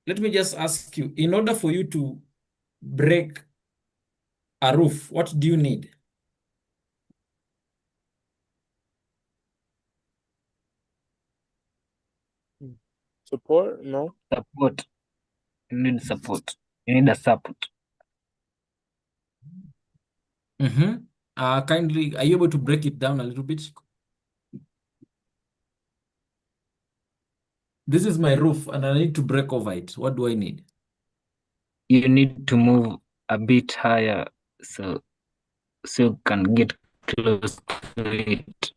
let me just ask you, in order for you to break a roof, what do you need? Support? No. Support. You need support. You need a support. Kindly, are you able to break it down a little bit? This is my roof and I need to break over it. What do I need? You need to move a bit higher so you can get close to it.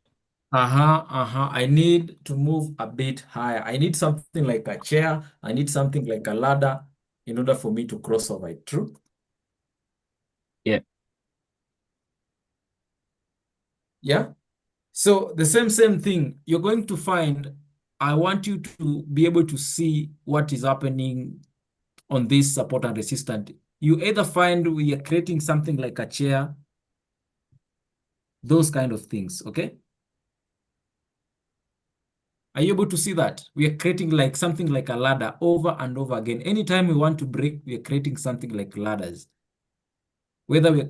I need to move a bit higher. I need something like a chair. I need something like a ladder in order for me to cross over it. True? Yeah. Yeah. So the same thing, you're going to find, I want you to be able to see what is happening on this support and resistance. You either find we are creating something like a chair, those kind of things, okay? Are you able to see that? We are creating like something like a ladder over and over again. Anytime we want to break, we are creating something like ladders. Whether we,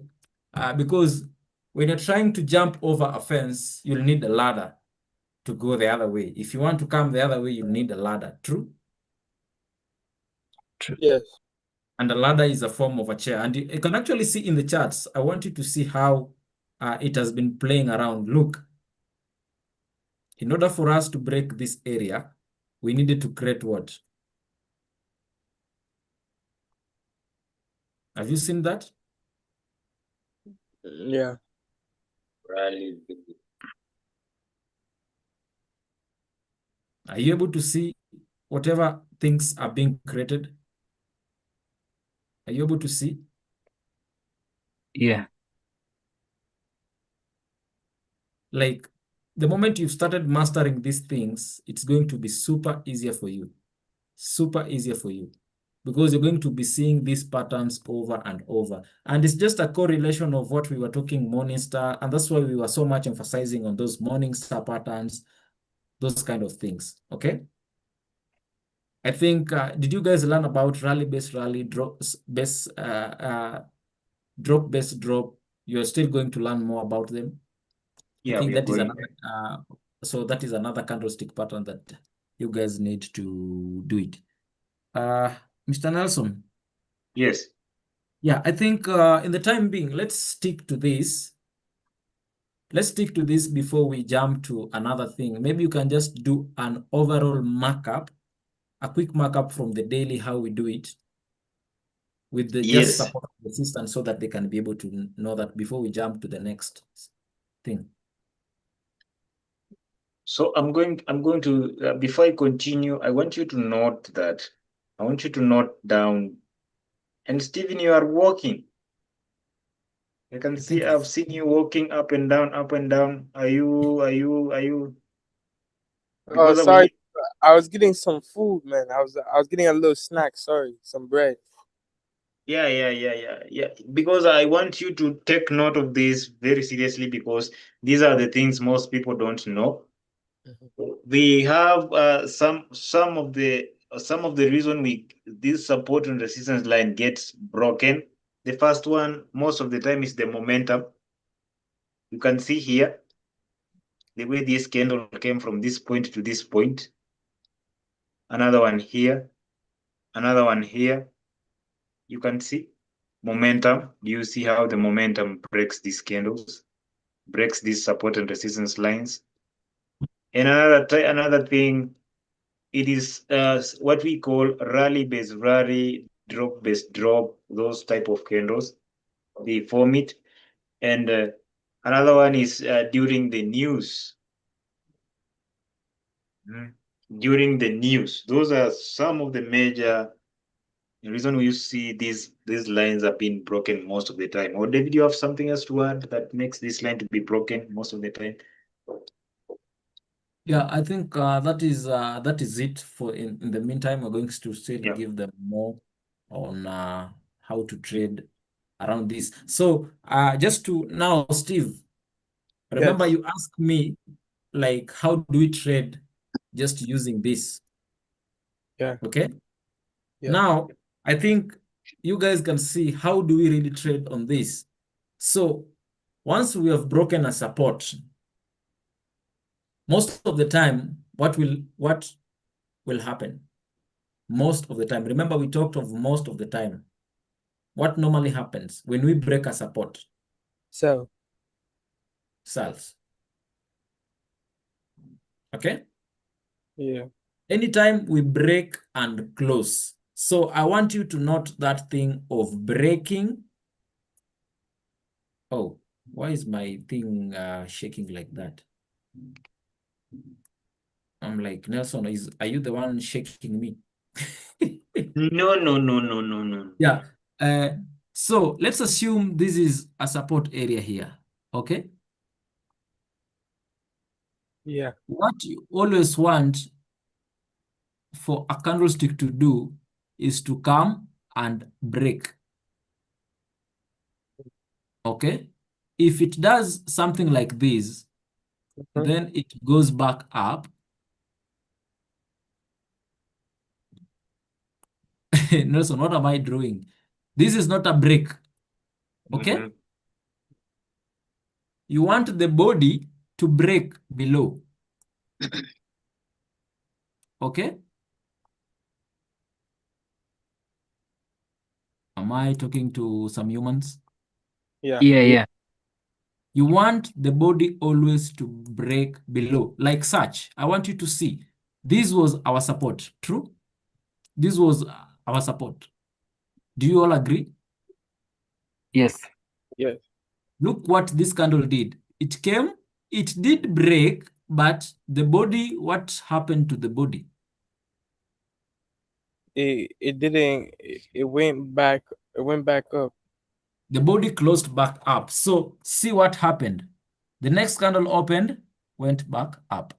because when you're trying to jump over a fence, you'll need a ladder to go the other way. If you want to come the other way, you need a ladder. True? True. Yes. And a ladder is a form of a chair. And you can actually see in the charts, I want you to see how it has been playing around. Look, in order for us to break this area, we needed to create what? Have you seen that? Yeah. Are you able to see whatever things are being created? Are you able to see? Yeah. Like the moment you've started mastering these things, it's going to be super easier for you. Super easier for you. Because you're going to be seeing these patterns over and over. And it's just a correlation of what we were talking morning star. And that's why we were so much emphasizing on those morning star patterns, those kind of things. Okay. I think, did you guys learn about rally-based rally, drop-based drop? You're still going to learn more about them. I Yeah, think we are that is going. another, so that is another candlestick pattern that you guys need to do it. Mr. Nelson. Yes. Yeah, I think in the time being, let's stick to this. Let's stick to this before we jump to another thing. Maybe you can just do an overall markup, a quick markup from the daily, how we do it, with the just Yes. support of the assistant so that they can be able to know that before we jump to the next thing. So I'm going to before I continue, I want you to note that. I want you to note down. And Stephen, you are walking. I can see. I've seen you walking up and down, up and down. Are you? Oh, Because sorry. I was getting some food, man. I was getting a little snack. Sorry, some bread. Yeah. Because I want you to take note of this very seriously because these are the things most people don't know. We have some of the reason this support and resistance line gets broken. The first one, most of the time, is the momentum. You can see here the way this candle came from this point to this point. Another one here, another one here. You can see momentum. Do you see how the momentum breaks these candles, breaks these support and resistance lines? And another thing, it is what we call rally-based rally, drop-based drop, those type of candles. They form it. And another one is during the news. During the news. Those are some of the major reason you see these lines are being broken most of the time. Or David, you have something else to add that makes this line to be broken most of the time? Yeah, I think that is it for in the meantime. We're going to still Yeah. give them more on how to trade around this. So just to now, Steve, remember Yes. you asked me like how do we trade just using this? Yeah. Okay. Yeah. Now I think you guys can see how do we really trade on this. So once we have broken a support, most of the time, what will happen? Most of the time. Remember, we talked of most of the time. What normally happens when we break a support? So. Sells. Okay? Yeah. Anytime we break and close. So I want you to note that thing of breaking. Oh, why is my thing shaking like that? I'm like, Nelson, are you the one shaking me? No. Yeah. So let's assume this is a support area here. Okay. Yeah. What you always want for a candlestick to do is to come and break. Okay. If it does something like this, then it goes back up. Nelson, what am I drawing? This is not a break. Okay. You want the body to break below. Okay. Am I talking to some humans? Yeah. Yeah. You want the body always to break below, like such. I want you to see. This was our support, true? This was our support. Do you all agree? Yes. Yes. Look what this candle did. It came, it did break, but the body, what happened to the body? It didn't. It went back. It went back up. The body closed back up. So see what happened. The next candle opened, went back up.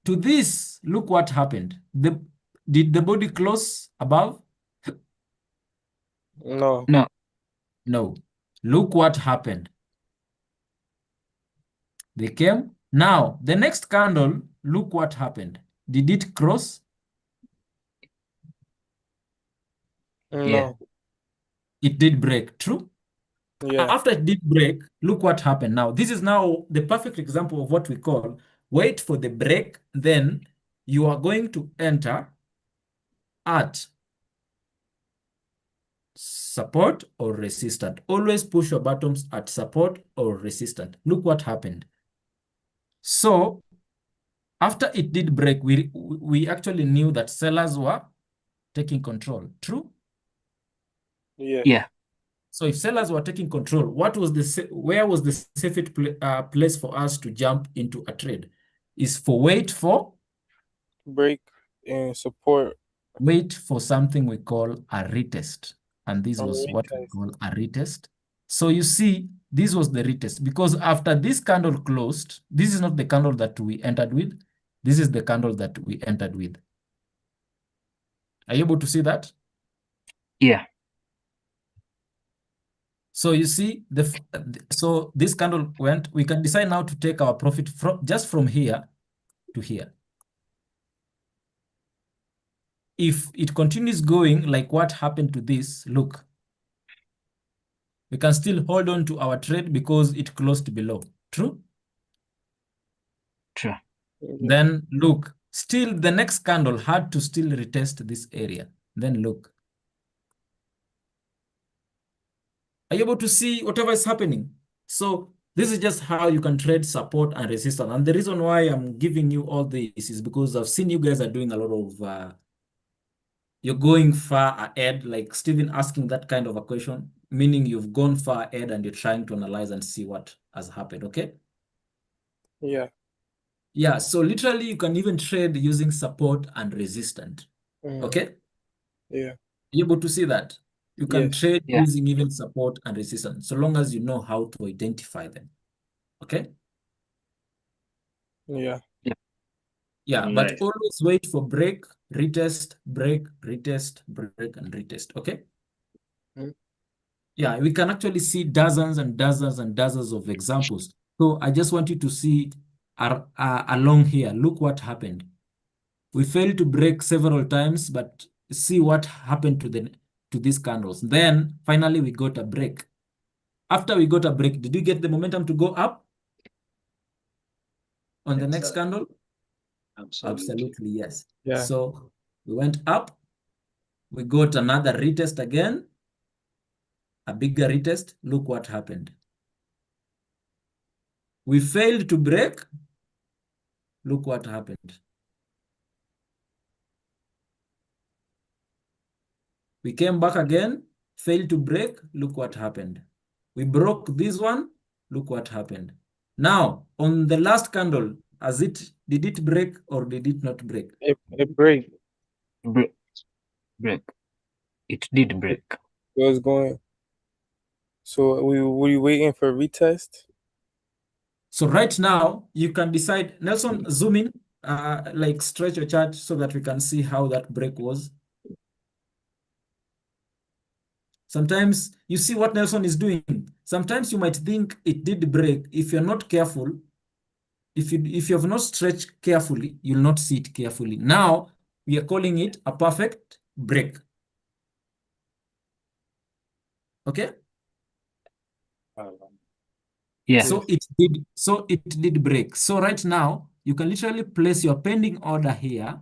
To this, look what happened. Did the body close above? No. No. Look what happened. They came. Now, the next candle, look what happened. Did it cross? No. Yeah. It did break, true? Yeah. After it did break, look what happened. Now, this is now the perfect example of what we call wait for the break, then you are going to enter at support or resistant. Always push your bottoms at support or resistant. Look what happened. So after it did break, we actually knew that sellers were taking control. True? Yeah. Yeah. So if sellers were taking control, where was the safest place for us to jump into a trade? Is for wait for something we call a retest. And this was what we call a retest. So you see, this was the retest because after this candle closed, this is not the candle that we entered with. This is the candle that we entered with. Are you able to see that? Yeah. So you see, so this candle went, we can decide now to take our profit just from here to here. If it continues going like what happened to this, look, we can still hold on to our trade because it closed below. True? True. Then look, still the next candle had to still retest this area. Then look. Are you able to see whatever is happening? So this is just how you can trade support and resistance. And the reason why I'm giving you all this is because I've seen you guys are doing a lot of, you're going far ahead, like Stephen asking that kind of a question, meaning you've gone far ahead and you're trying to analyze and see what has happened, okay? Yeah. Yeah, so literally you can even trade using support and resistance, okay? Yeah. You able to see that? You can Yes. trade Yeah. using even support and resistance, so long as you know how to identify them, okay? Yeah. Yeah, but Nice. always wait for break, retest, break, retest, break, and retest, okay? Yeah, we can actually see dozens and dozens and dozens of examples. So I just want you to see along here. Look what happened. We failed to break several times, but see what happened to these candles. Then finally we got a break. After we got a break, did you get the momentum to go up on the next candle? Absolutely, yes. Yeah. So we went up. We got another retest again, a bigger retest. Look what happened. We failed to break. Look what happened. We came back again, failed to break. Look what happened. We broke this one. Look what happened. Now, on the last candle, did it break or did it not break? It break. Break. It did break. It was going. So we waiting for retest? So right now, you can decide, Nelson, zoom in, like stretch your chart so that we can see how that break was. Sometimes you see what Nelson is doing. Sometimes you might think it did break. If you're not careful, if you have not stretched carefully, you'll not see it carefully. Now we are calling it a perfect break. Okay? Yeah. So it did break. So right now you can literally place your pending order here.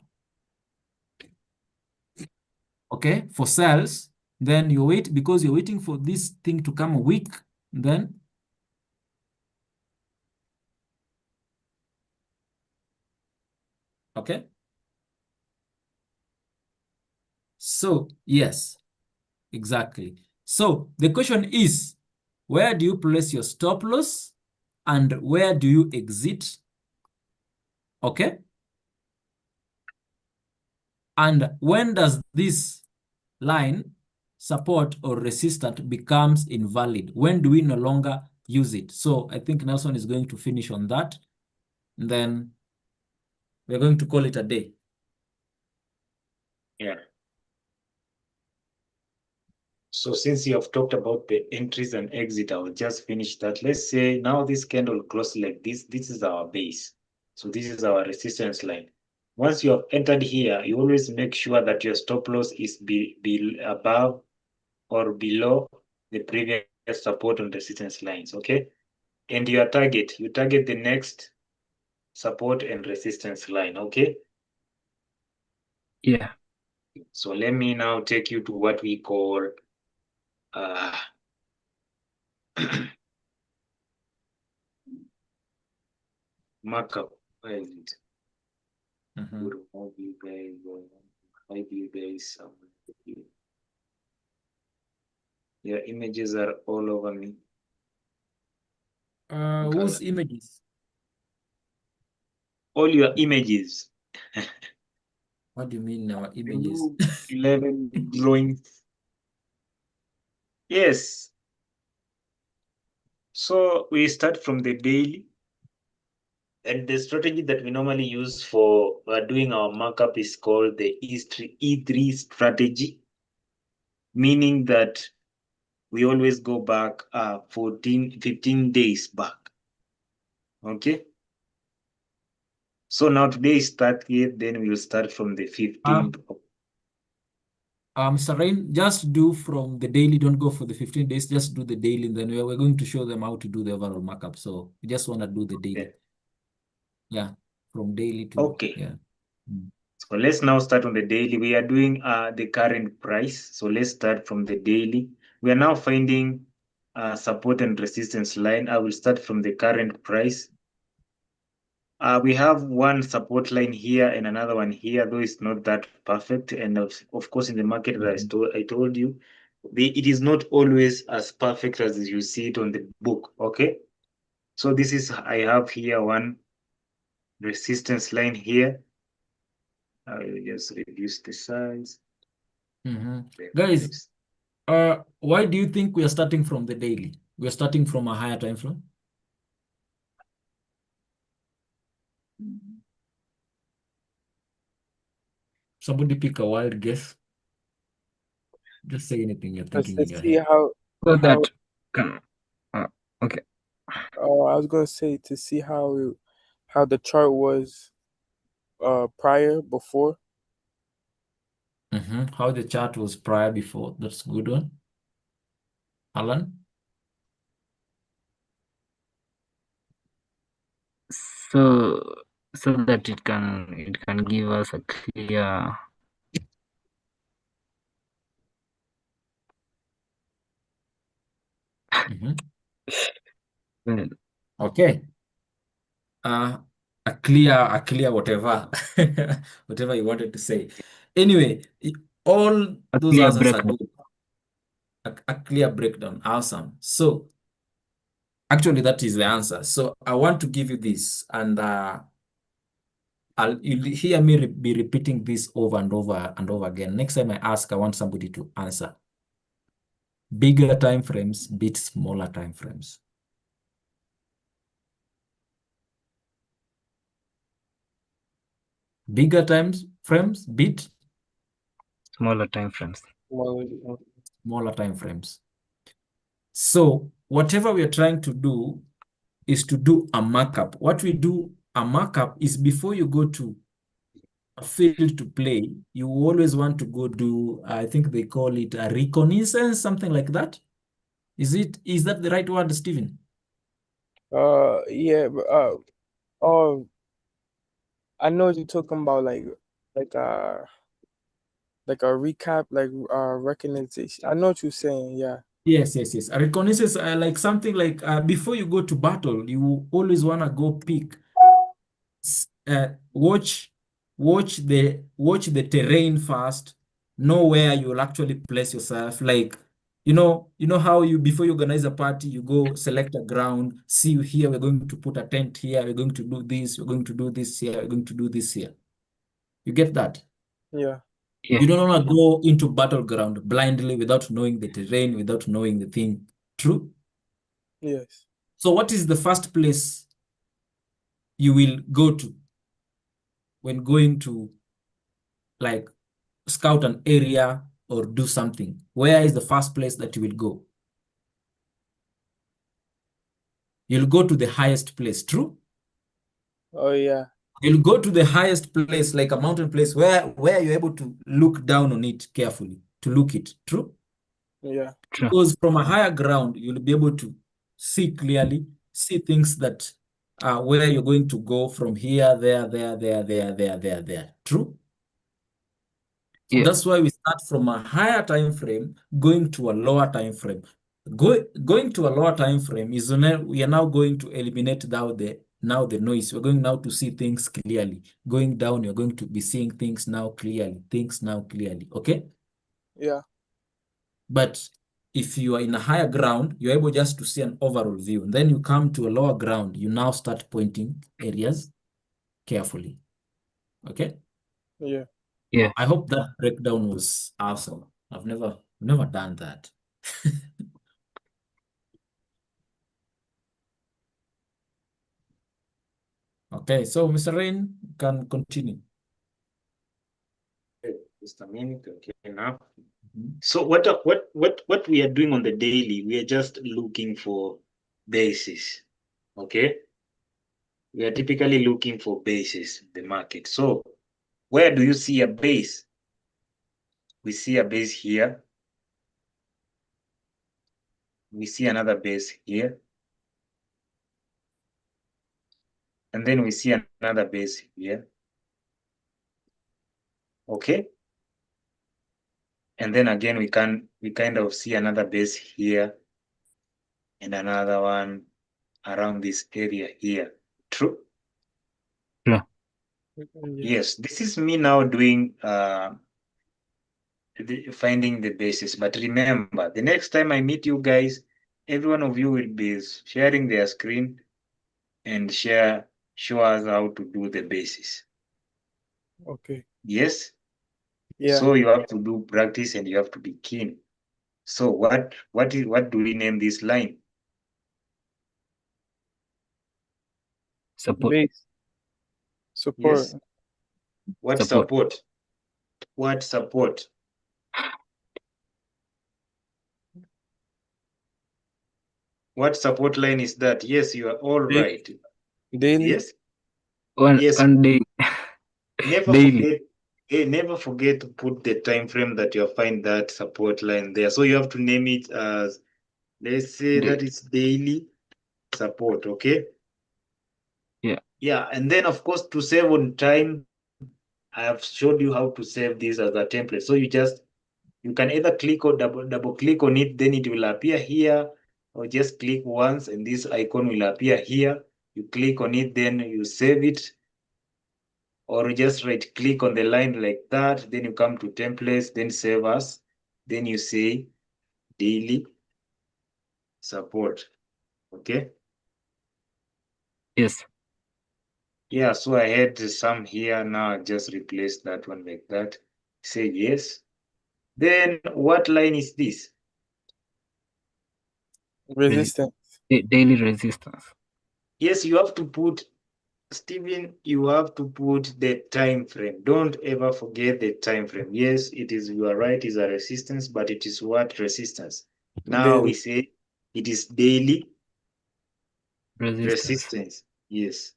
Okay, for sales. Then you wait because you're waiting for this thing to come weak. Then okay. So yes, exactly. So the question is, where do you place your stop loss and where do you exit? Okay. And when does this line, support or resistance, becomes invalid? When do we no longer use it? So I think Nelson is going to finish on that. And then we're going to call it a day. Yeah. So since you have talked about the entries and exit, I will just finish that. Let's say now this candle closed like this. This is our base. So this is our resistance line. Once you have entered here, you always make sure that your stop loss is be above or below the previous support and resistance lines, okay? And your target, you target the next support and resistance line, okay? Yeah. So let me now take you to what we call uh, markup. Where is it? Mhm. Good remove you guys, hide you guys somewhere here. Your images are all over me. Whose images? All your images. What do you mean our images? Remove 11 drawings. Yes. So we start from the daily. And the strategy that we normally use for doing our markup is called the E3 strategy, meaning that we always go back 15 days back. Okay. So now today is 30th, then we will start from the 15th. Mr. Rain, just do from the daily, don't go for the 15 days, just do the daily, and then we're going to show them how to do the overall markup. So we just want to do the daily. Yeah, from daily to, Okay. yeah. So let's now start on the daily. We are doing the current price. So let's start from the daily. We are now finding support and resistance line. I will start from the current price. We have one support line here and another one here, though it's not that perfect. And of course, in the market, I told you, it is not always as perfect as you see it on the book. Okay. So this is, I have here one resistance line here. I will just reduce the size. Guys, why do you think we are starting from the daily? We are starting from a higher time frame? Somebody pick a wild guess. Just say anything you're Just thinking to in your see head. So that can okay. I was gonna say to see how the chart was prior before. How the chart was prior before. That's a good one. Alan? So that it can give us a clear well, Okay. A clear whatever, whatever you wanted to say. Anyway, all a those clear answers are breakdown. good. A clear breakdown. Awesome. So actually, that is the answer. So I want to give you this, and you'll hear me be repeating this over and over and over again. Next time I ask, I want somebody to answer. Bigger time frames beat smaller time frames. Bigger time frames beat Smaller time frames. smaller time frames. So whatever we are trying to do is to do a markup. What we do a markup is before you go to a field to play, you always want to go do, I think they call it a reconnaissance, something like that. Is that the right word, Stephen? Yeah, but I know what you're talking about, like a recap, like recognition. I know what you're saying, yeah. Yes. A reconnaissance, like something like before you go to battle, you always want to go pick, watch the terrain first, know where you will actually place yourself. Like, you know how before you organize a party, you go select a ground, see here, we're going to put a tent here, we're going to do this, we're going to do this here, we're going to do this here. You get that? Yeah. Yeah. You don't want to go into battleground blindly without knowing the terrain, without knowing the thing. True? Yes. So what is the first place you will go to when going to, like, scout an area or do something? Where is the first place that you will go? You'll go to the highest place, true? Oh yeah. You'll go to the highest place, like a mountain place, where you're able to look down on it carefully, to look it, true? Yeah. True. Because from a higher ground, you'll be able to see clearly, see things that where you're going to go from here, there. True? Yeah. That's why we start from a higher time frame going to a lower time frame. Going to a lower time frame is when we are now going to eliminate now the noise. We're going now to see things clearly. Going down, you're going to be seeing things now clearly. Okay? Yeah. But if you are in a higher ground, you're able just to see an overall view. And then you come to a lower ground, you now start pointing areas carefully. Okay? Yeah. Yeah. I hope that breakdown was awesome. I've never done that. Okay, so Mr. Rain can continue. Okay, just a minute. Okay, now. Mhm. So what we are doing on the daily, we are just looking for bases. Okay, we are typically looking for bases in the market. So where do you see a base? We see a base here. We see another base here. And then we see another base here. Okay. And then again, we kind of see another base here and another one around this area here. True? Yeah. Yes, this is me now doing finding the basis. But remember, the next time I meet you guys, every one of you will be sharing their screen and show us how to do the basis. Okay. Yes? Yeah. So you have to do practice and you have to be keen. So what do we name this line? Support. Base. Support. Yes. What Support. support? What support? What support line is that? Yes, you are all right. Daily. Yes. One Yes. day. Never Daily. never forget to put the time frame that you find that support line there. So you have to name it as, let's say that it's daily support. Okay. Yeah. Yeah, and then of course to save on time, I have showed you how to save this as a template. So you can either click or double click on it, then it will appear here, or just click once and this icon will appear here. You click on it, then you save it, or just right click on the line like that, then you come to templates, then save as, then you say daily support. Okay. Yes. Yeah, so I had some here. Now I just replace that one like that. Say yes. Then what line is this? Resistance. Daily resistance. Yes, you have to put, Stephen, you have to put the time frame. Don't ever forget the time frame. Yes, it is, you are right, is a resistance, but it is what resistance? Now we Daily. say it is daily Resistance. resistance. Yes.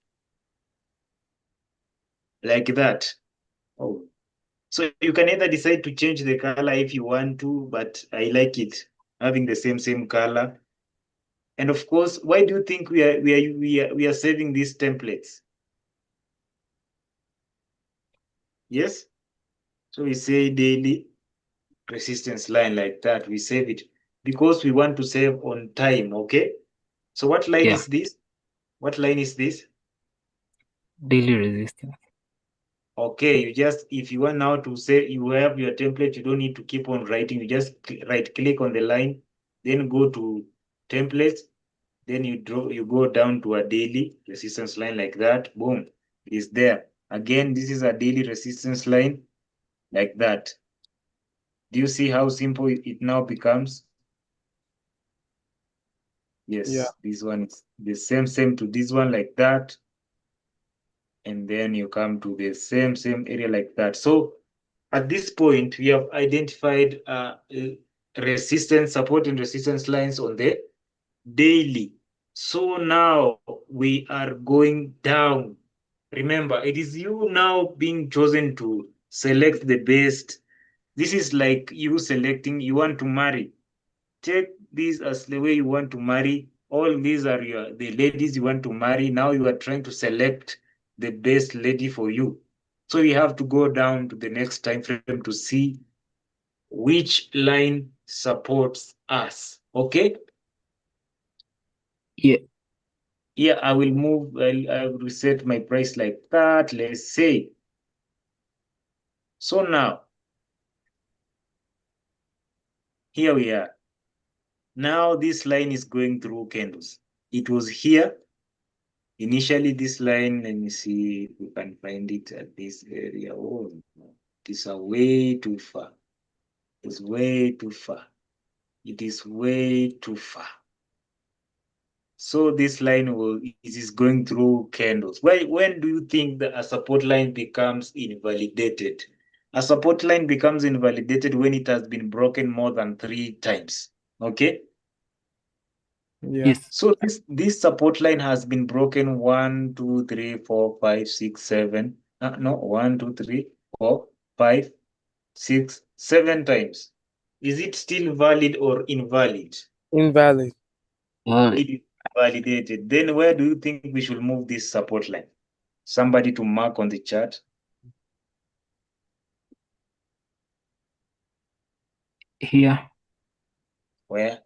Like that. Oh. So you can either decide to change the color if you want to, but I like it having the same color. And of course, why do you think we are saving these templates? Yes. So we say daily resistance line like that. We save it because we want to save on time. Okay. So what line is this? What line is this? Daily resistance. Okay, you just, if you want now to say you have your template, you don't need to keep on writing. You just right click on the line, then go to templates, then you go down to a daily resistance line like that. Boom, it's there. Again, this is a daily resistance line like that. Do you see how simple it now becomes? Yes, Yeah. this one is the same to this one like that. And then you come to the same area like that. So at this point, we have identified resistance, support and resistance lines on the daily. So now we are going down. Remember, it is you now being chosen to select the best. This is like you selecting, you want to marry. Take this as the way you want to marry. All these are the ladies you want to marry. Now you are trying to select the best lady for you. So we have to go down to the next time frame to see which line supports us. Okay? Yeah. Here I will move, I will reset my price like that, let's say. So now, here we are. Now this line is going through candles. It was here. Initially, this line, let me see if we can find it at this area. Oh, no. It is way too far. It's way too far. It is way too far. So this line it is going through candles. When do you think that a support line becomes invalidated? A support line becomes invalidated when it has been broken more than 3 times. Okay? Yeah. Yes. So this support line has been broken 1, 2, 3, 4, 5, 6, 7. No, 1, 2, 3, 4, 5, 6, 7 times. Is it still valid or invalid? Invalid. Well, It is validated. Then where do you think we should move this support line? Somebody to mark on the chart. here. Where?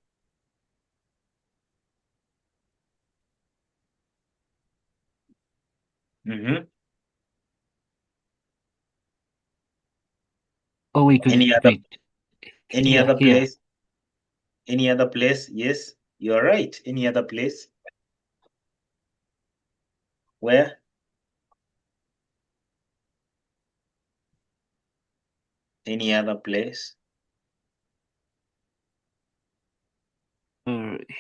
Mm-hmm. Oh, wait, Any wait, other wait. any Here, other here. place? Any other place? Yes, you are right. Any other place? Where? Any other place?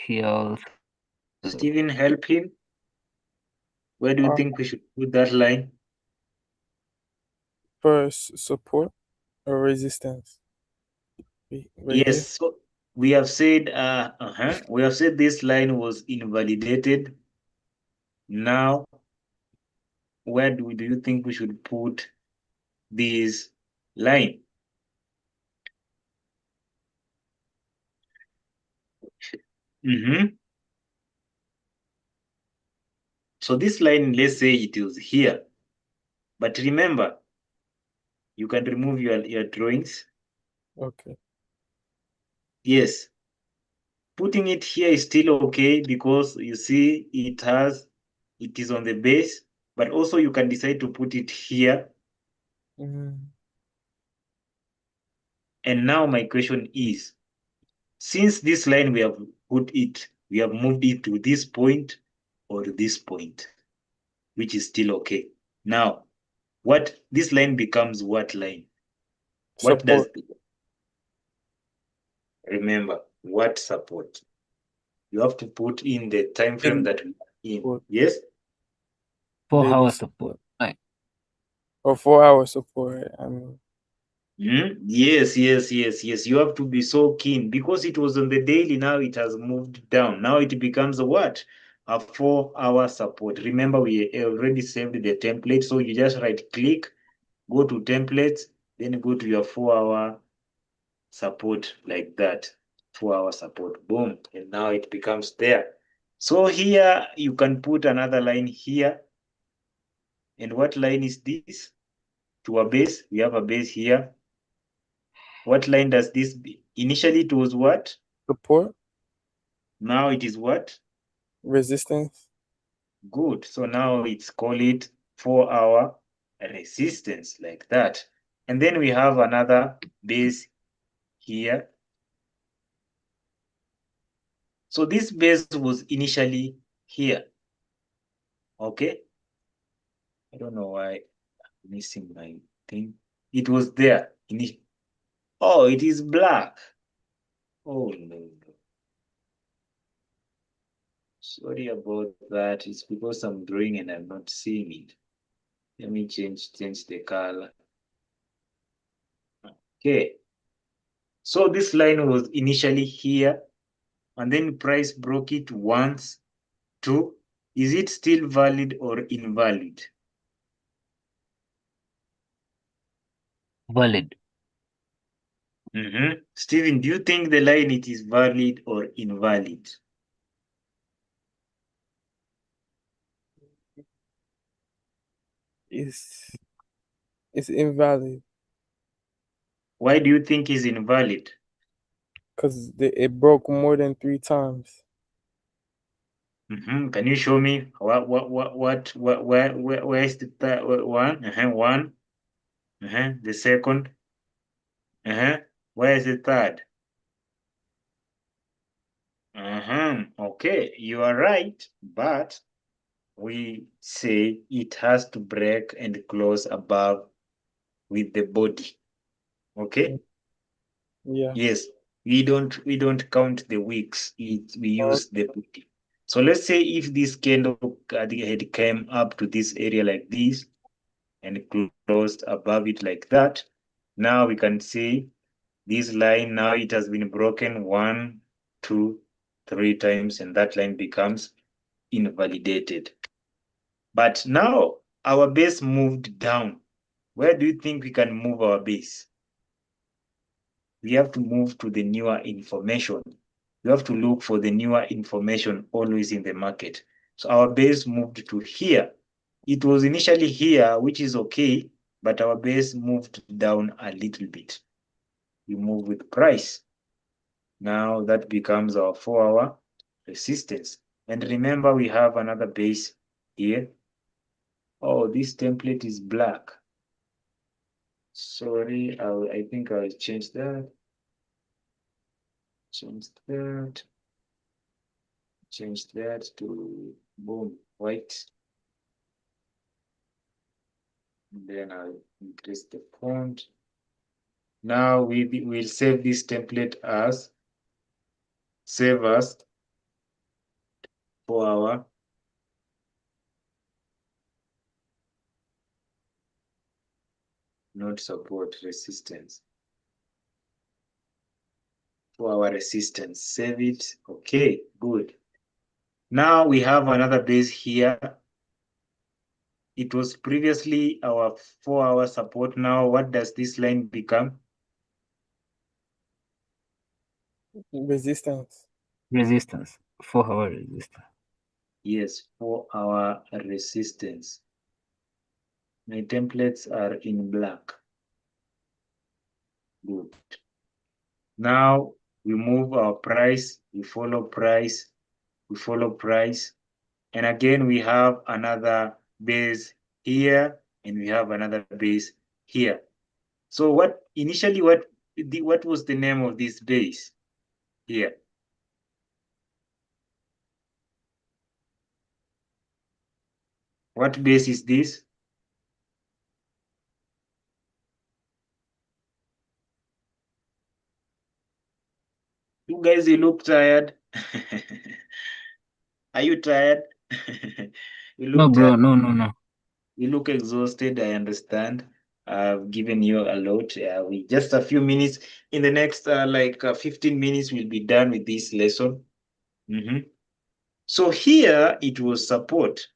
Here also. Stephen, help him. Where do you Uh, think we should put that line? First, support or resistance. Right here. Yes, so we have said we have said this line was invalidated. Now, where do you think we should put this line? Mm-hmm. So this line, let's say it is here. But remember, you can remove your drawings. Okay. Yes. Putting it here is still okay because you see it is on the base, but also you can decide to put it here. Mm-hmm. And now my question is, since this line we have moved it to this point or this point, which is still okay. Now, what this line becomes what line? What does Support. remember what support? You have to put in the time frame Daily that we are in. support. Yes? 4 hour Daily support. Right. or 4 hour support. I mean, Yes. You have to be so keen because it was on the daily. Now it has moved down. Now it becomes a what? A 4 hour support. Remember, we already saved the template. So you just right click, go to templates, then go to your 4 hour support like that. 4 hour support. Boom. And now it becomes there. So here you can put another line here. And what line is this? To a base. We have a base here. What line does this be? Initially it was what? support, Now it is what? resistance. Good. So now it's call it 4 hour resistance like that. And then we have another base here. So this base was initially here. Okay. I don't know why I'm missing my thing. It was there. Oh, it is black. Oh no. Sorry about that. It's because I'm drawing and I'm not seeing it. Let me change the color. Okay. So this line was initially here, and then price broke it once, two. Is it still valid or invalid? Valid. Steven, do you think the line it is valid or invalid? Is It's invalid Why do you think it's invalid? because it broke more than 3 times. Can you show me where is the third one? One. The second. Where is the third? Okay, you are right, but we say it has to break and close above with the body. Okay? Yeah. Yes, we don't count the wicks. We Oh, use the body. So let's say if this candle had came up to this area like this and closed above it like that, now we can see this line. Now it has been broken 1, 2, 3 times, and that line becomes invalidated. But now our base moved down. Where do you think we can move our base? We have to move to the newer information. We have to look for the newer information always in the market. So our base moved to here. It was initially here, which is okay, but our base moved down a little bit. We move with price. Now that becomes our 4-hour resistance. And remember, we have another base here. Oh, this template is black. Sorry, I think I'll change that. Change that. Change that to boom, white. And then I'll increase the font. Now we'll save this template as save as 4-hour not support resistance. 4-hour resistance. Save it. Okay, good. Now we have another base here. It was previously our 4-hour support. Now what does this line become? resistance. Resistance. 4-hour resistance. Yes, 4-hour resistance. My templates are in black. Good. Now we move our price, we follow price, we follow price. And again, we have another base here, and we have another base here. So what was the name of this base here? What base is this? You guys, you look tired. Are you tired? You No, look bro. tired. No. You look exhausted. I understand. I've given you a lot. We just a few minutes. In the next 15 minutes, we'll be done with this lesson. So here it was support.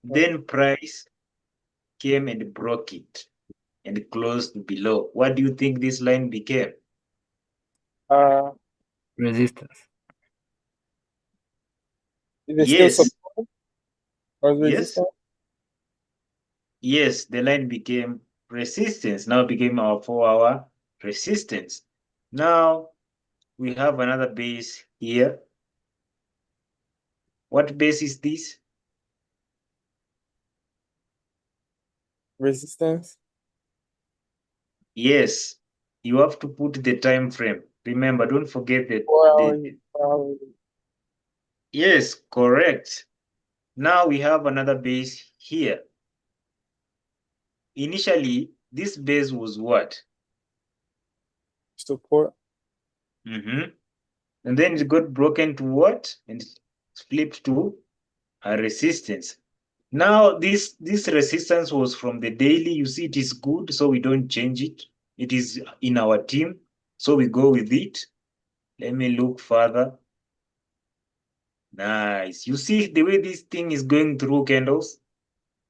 Then price came and broke it and closed below. What do you think this line became? Resistance. Is it still Yes. support or Yes. resistance? Yes, the line became resistance. Now became our 4-hour resistance. Now we have another base here. What base is this? Resistance. Yes, you have to put the time frame. Remember, don't forget that. 4 hours. Yes, correct. Now we have another base here. Initially, this base was what? Support. And then it got broken to what? And flipped to a resistance. Now this resistance was from the daily. You see, it is good, so we don't change it. It is in our team, so we go with it. Let me look further. Nice. You see the way this thing is going through candles?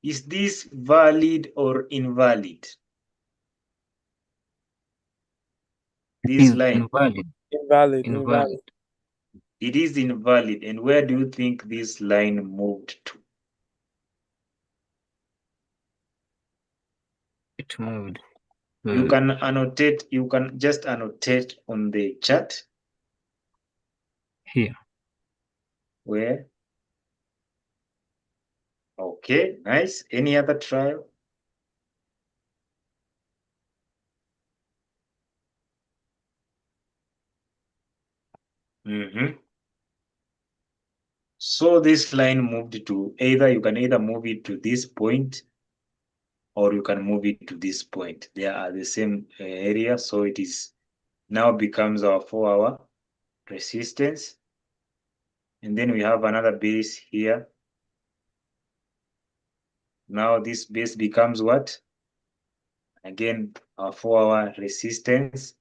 Is this valid or invalid? This Is line. Invalid. It is invalid. And where do you think this line moved to? It moved. You can annotate, you can just annotate on the chart. Here. Where? Okay, nice. Any other trial? So this line moved to you can either move it to this point or you can move it to this point. They are the same area, so it is now becomes our 4-hour resistance. And then we have another base here. Now this base becomes what? Again, our 4-hour resistance.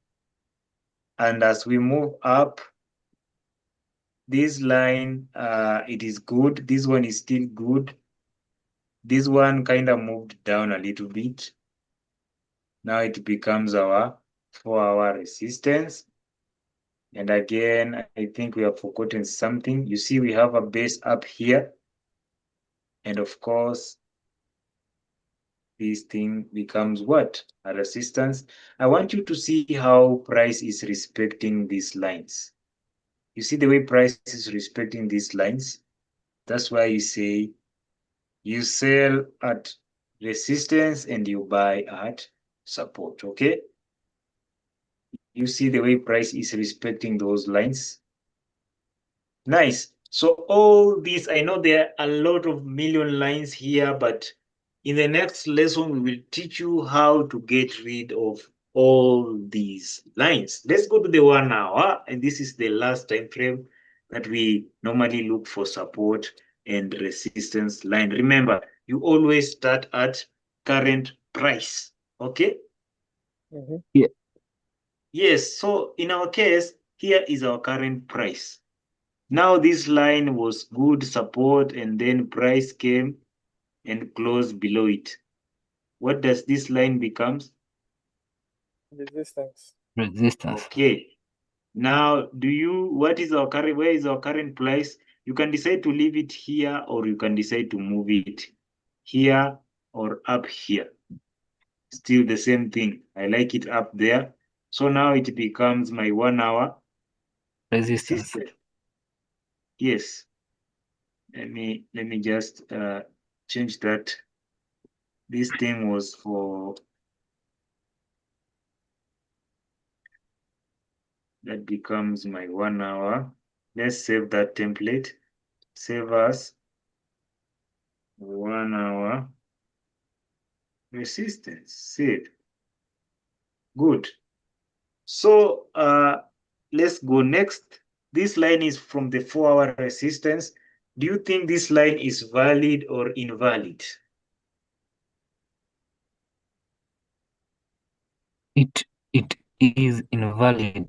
And as we move up, this line, it is good. This one is still good. This one kind of moved down a little bit. Now it becomes our 4-hour resistance. And again, I think we have forgotten something. You see, we have a base up here. And of course, this thing becomes what? A resistance. I want you to see how price is respecting these lines. You see the way price is respecting these lines? That's why you say you sell at resistance and you buy at support, okay? You see the way price is respecting those lines? Nice. So all these, I know there are a lot of million lines here, but in the next lesson, we will teach you how to get rid of all these lines. Let's go to the 1 hour, and this is the last time frame that we normally look for support and resistance line. Remember, you always start at current price, okay? Yeah. Yes, so in our case, here is our current price. Now this line was good support and then price came and closed below it. What does this line becomes? Resistance. Resistance. Okay. Now, what is our current, where is our current price? You can decide to leave it here or you can decide to move it here or up here. Still the same thing. I like it up there. So now it becomes my 1 hour Resistance. Yes. Let me just change that. This thing was for that becomes my 1 hour. Let's save that template. Save as 1 hour resistance. Save. Good. So let's go next. This line is from the 4-hour resistance. Do you think this line is valid or invalid? It is invalid.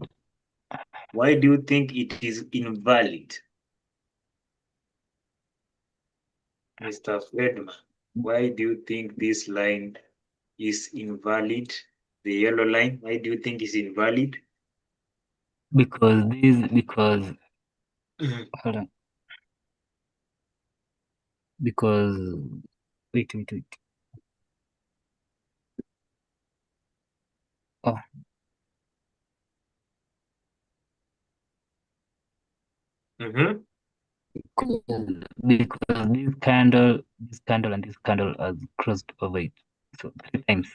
Why do you think it is invalid? Mr. Fredman, why do you think this line is invalid? The yellow line, why do you think is invalid? Because hold on. Because wait. Oh. Because this candle and this candle has crossed over it. So 3 times.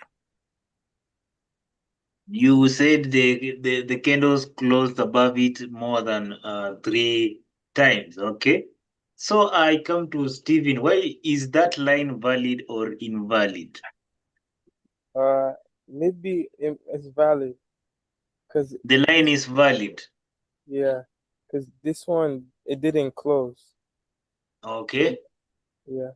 You said the candles closed above it more than 3 times, okay? So I come to Stephen. Why is that line valid or invalid? Maybe it's valid because The line is valid. yeah, because this one it didn't close. Okay. Yeah.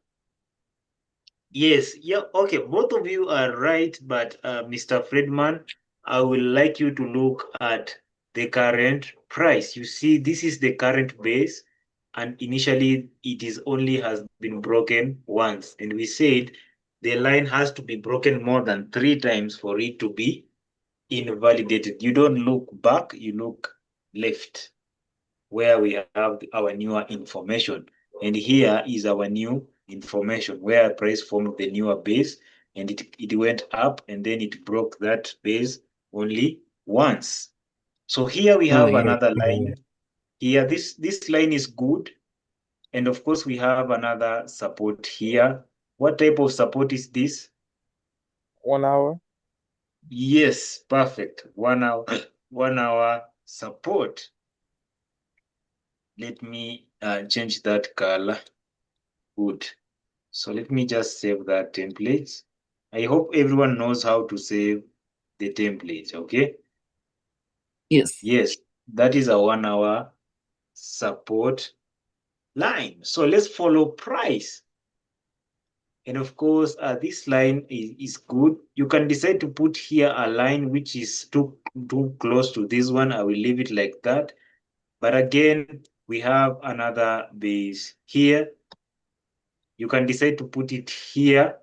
Yes. Yeah. Okay. Both of you are right, but Mr. Friedman, I would like you to look at the current price. You see, this is the current base, and initially it is only has been broken once, and we said the line has to be broken more than 3 times for it to be invalidated. You don't look back, you look left, where we have our newer information. And here is our new information where price formed the newer base and it went up, and then it broke that base only once. So here we have another line. Here, this line is good. And of course, we have another support here. What type of support is this? 1 hour. Yes, perfect. 1 hour, 1 hour support. Let me change that color. Good. So let me just save that template. I hope everyone knows how to save the template, okay? Yes. Yes, that is a 1 hour support line. So let's follow price. And of course, this line is good. You can decide to put here a line which is too close to this one. I will leave it like that. But again, we have another base here. You can decide to put it here.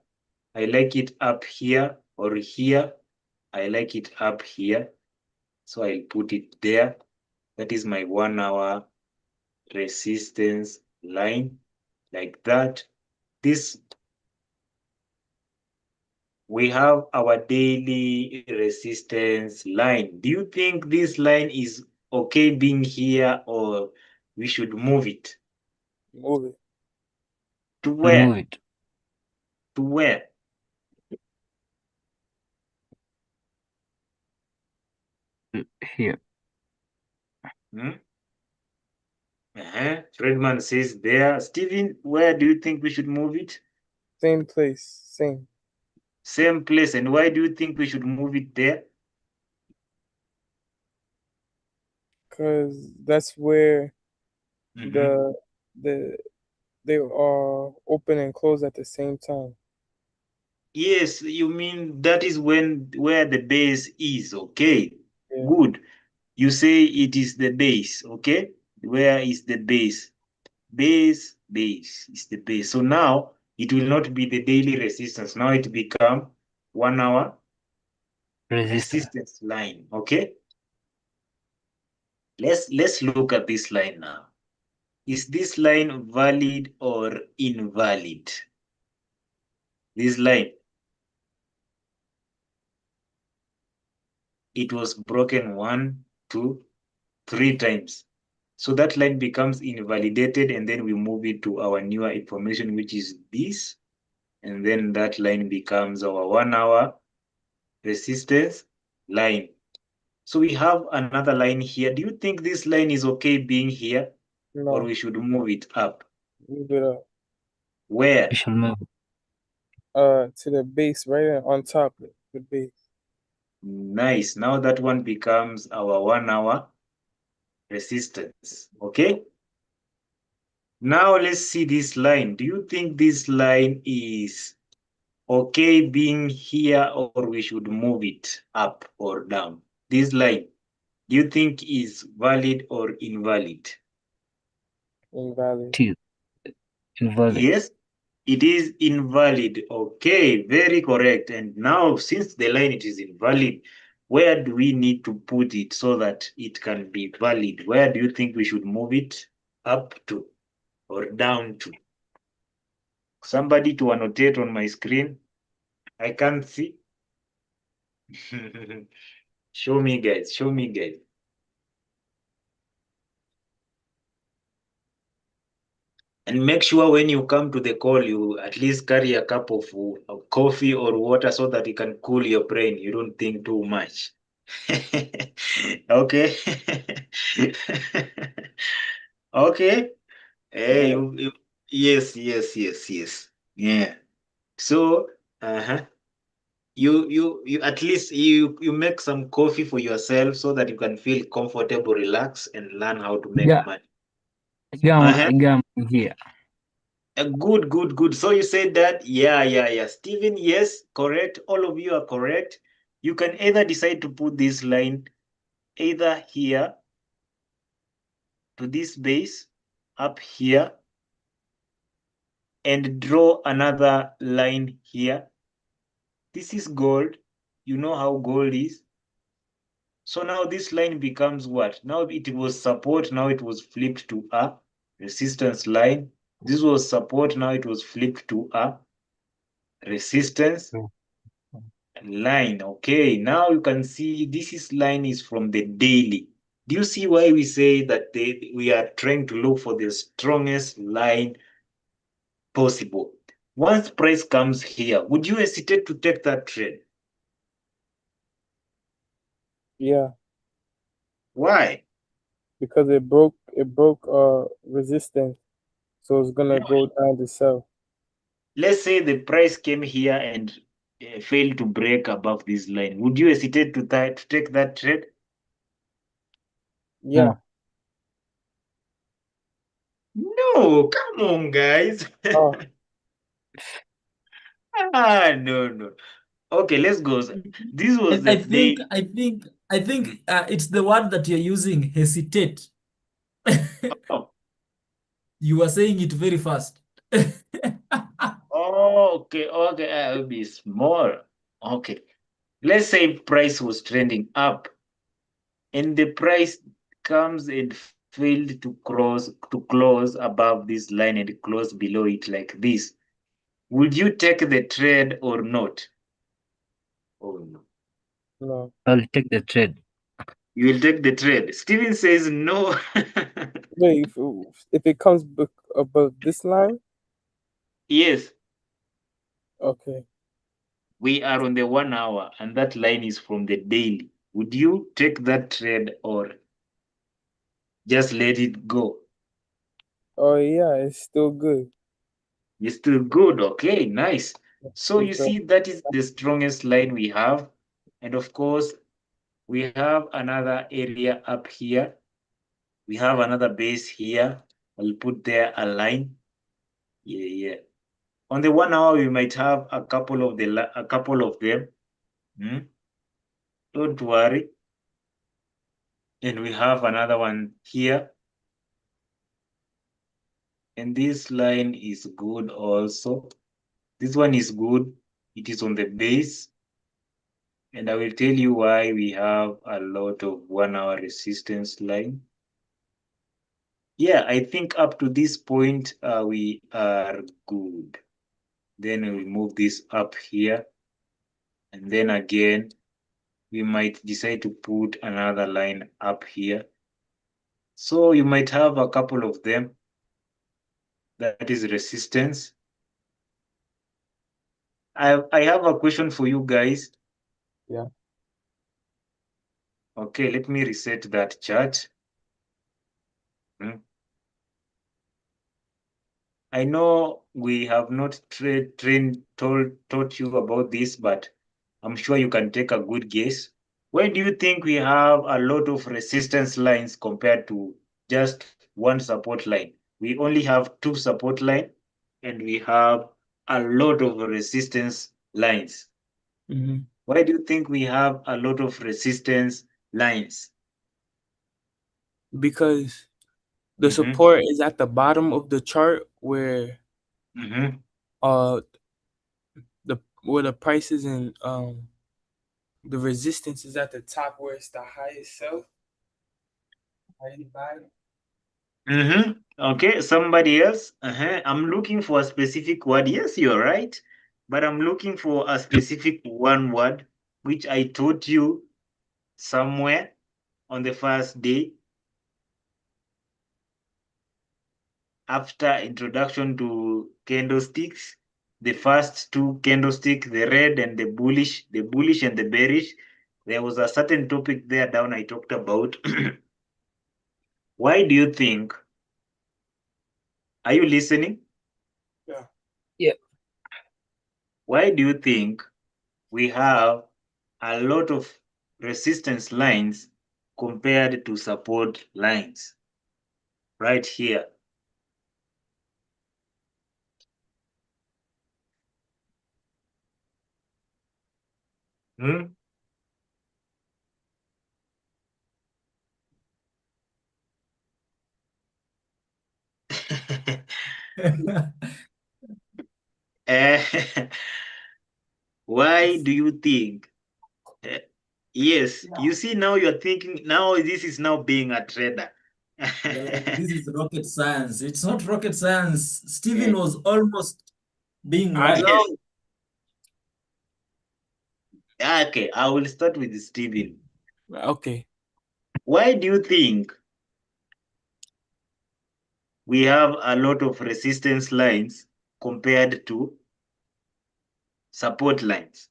I like it up here, or here. I like it up here. So I'll put it there. That is my 1 hour resistance line, like that. This, we have our daily resistance line. Do you think this line is okay being here, or we should move it? Move it. To where? Move it. To where? Here. Fredman says there. Steven, where do you think we should move it? Same place. Same. Same place. And why do you think we should move it there? Because that's where Mhm. they are open and close at the same time. Yes, you mean that is where the base is, okay? Yeah. Good. You say it is the base, okay? Where is the base? Base is the base. So now it will not be the daily resistance. Now it become 1 hour resistance line, okay? Let's look at this line now. Is this line valid or invalid? This line, it was broken 1, 2, 3 times. So that line becomes invalidated, and then we move it to our newer information, which is this. And then that line becomes our 1 hour resistance line. So we have another line here. Do you think this line is okay being here, or No. we should move it up? Move it up. Where? We shall move. To the base, right on top of the base. Nice. Now that one becomes our 1 hour resistance. Okay. Now let's see this line. Do you think this line is okay being here, or we should move it up or down? This line, do you think is valid or invalid? Invalid. Invalid. Yes, it is invalid. Okay, very correct. And now, since the line it is invalid, where do we need to put it so that it can be valid? Where do you think we should move it up to or down to? Somebody to annotate on my screen. I can't see. Show me, guys. Show me, guys. And make sure when you come to the call, you at least carry a cup of coffee or water so that you can cool your brain. You don't think too much. Okay. Okay. Hey, yes, yes, yes, yes. Yeah. So, you at least you make some coffee for yourself so that you can feel comfortable, relax, and learn how to make money. Gum here. Good, good, good. So you said that, yeah. Stephen, yes, correct. All of you are correct. You can either decide to put this line either here to this base up here and draw another line here. This is gold. You know how gold is. So now this line becomes what? Now it was support. Now it was flipped to a resistance line. This was support. Now it was flipped to a resistance line. Okay, now you can see line is from the daily. Do you see why we say that we are trying to look for the strongest line possible? Once price comes here, would you hesitate to take that trade? Yeah, Why? because it broke resistance, so it's gonna No. go down to sell. Let's say the price came here and failed to break above this line. Would you hesitate to take that trade? Yeah. No, come on, guys. Oh, No. Okay, let's go. This was I the think day. it's the word that you're using, hesitate. Oh, You are saying it very fast. okay. I'll be small. Okay. Let's say price was trending up and the price comes and failed to close above this line and close below it like this. Would you take the trade or not? Oh no. no. I'll take the trade. You will take the trade. Steven says no. Wait, if it comes above this line, Yes, okay. we are on the 1 hour and that line is from the daily. Would you take that trade or just let it go? Oh yeah, it's still good. It's still good. Okay, nice. So you Because see, that is the strongest line we have. And of course, we have another area up here. We have another base here. I'll put there a line. Yeah. On the 1 hour, we might have a couple of them. Don't worry. And we have another one here. And this line is good also. This one is good. It is on the base. And I will tell you why we have a lot of 1 hour resistance line. Yeah, I think up to this point, we are good. Then we'll move this up here. And then again, we might decide to put another line up here. So you might have a couple of them. That is resistance. I have a question for you guys. yeah. Okay, let me reset that chart. I know we have not taught you about this, but I'm sure you can take a good guess. Why do you think we have a lot of resistance lines compared to just one support line? We only have 2 support lines and we have a lot of resistance lines. Why do you think we have a lot of resistance lines? Because the support is at the bottom of the chart where where the price is and the resistance is at the top where it's the highest sell. Highest buy. Okay, somebody else. I'm looking for a specific word. Yes, you're right. But I'm looking for a specific one word, which I taught you somewhere on the first day. After introduction to candlesticks, the first 2 candlesticks, the red and the bullish and the bearish, there was a certain topic there down I talked about. Why do you think? Are you listening? Yeah. Yeah. Why do you think we have a lot of resistance lines compared to support lines? Right here. Why do you think? Yes, you see now you're thinking, now this is now being a trader. This is rocket science. It's not rocket science. Steven was almost being right. Yes. Okay, I will start with Stephen. Okay. Why do you think we have a lot of resistance lines compared to support lines?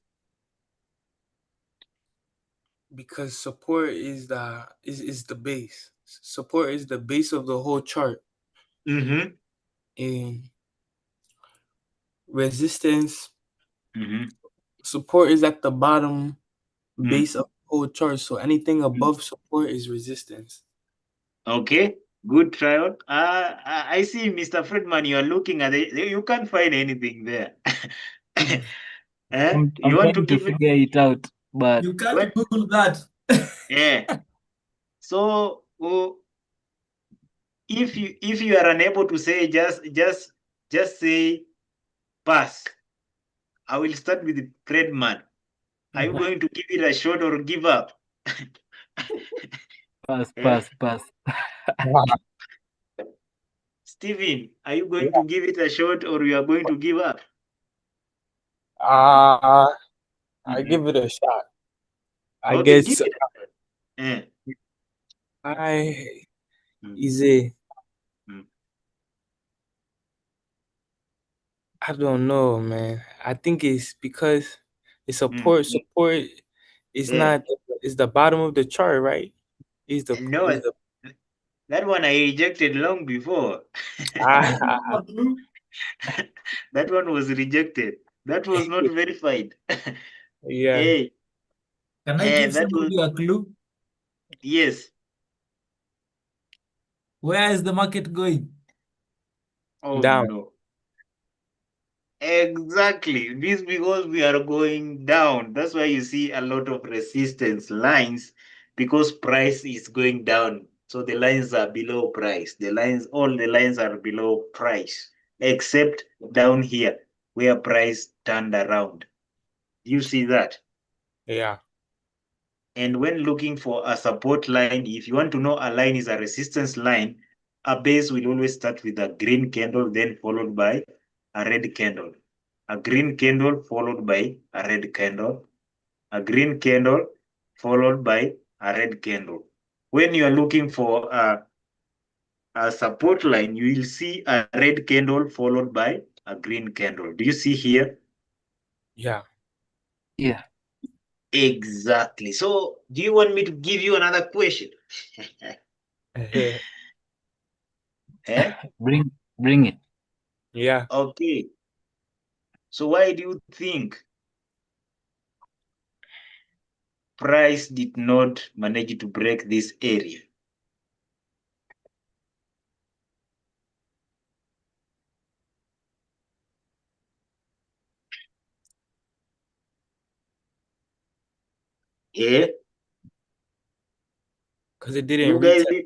Because support is the base. Support is the base of the whole chart. Mm-hmm. And resistance, Mm-hmm. support is at the bottom Mm. base of the whole chart. So anything above support is resistance. Okay, good trial. I see, Mr. Friedman, you are looking at it. You can't find anything there. I'm You want to trying to give it? figure it out, but You can't What? Google that. Yeah. So if you are unable to say, just say pass. I will start with Friedman. Are you going to give it a shot or give up? pass, Eh? pass. Stephen, are you going to give it a shot or you are going to give up? I Mhm. give it a shot. I Okay, give guess it a shot. Eh. I Mm, easy. mm, I don't know, man. I think it's because the mm. support is Yeah. not is the bottom of the chart, right? Is No, the that one I rejected long before. ah, That one was rejected. That was not verified. yeah, Hey, Can I give that was somebody a clue? yes. Where is the market going? Oh down. no. Exactly. This because we are going down. That's why you see a lot of resistance lines because price is going down. So the lines are below price. All the lines are below price, except down here where price turned around. You see that? Yeah, And when looking for a support line, if you want to know a line is a resistance line, a base will always start with a green candle, then followed by a red candle. A green candle followed by a red candle. A green candle followed by a red candle. When you are looking for a support line, you will see a red candle followed by a green candle. Do you see here? yeah. Yeah, Exactly. So, do you want me to give you another question? Eh? bring it. Yeah, Okay. So why do you think price did not manage to break this area? Yeah, because it you didn't guys, retest.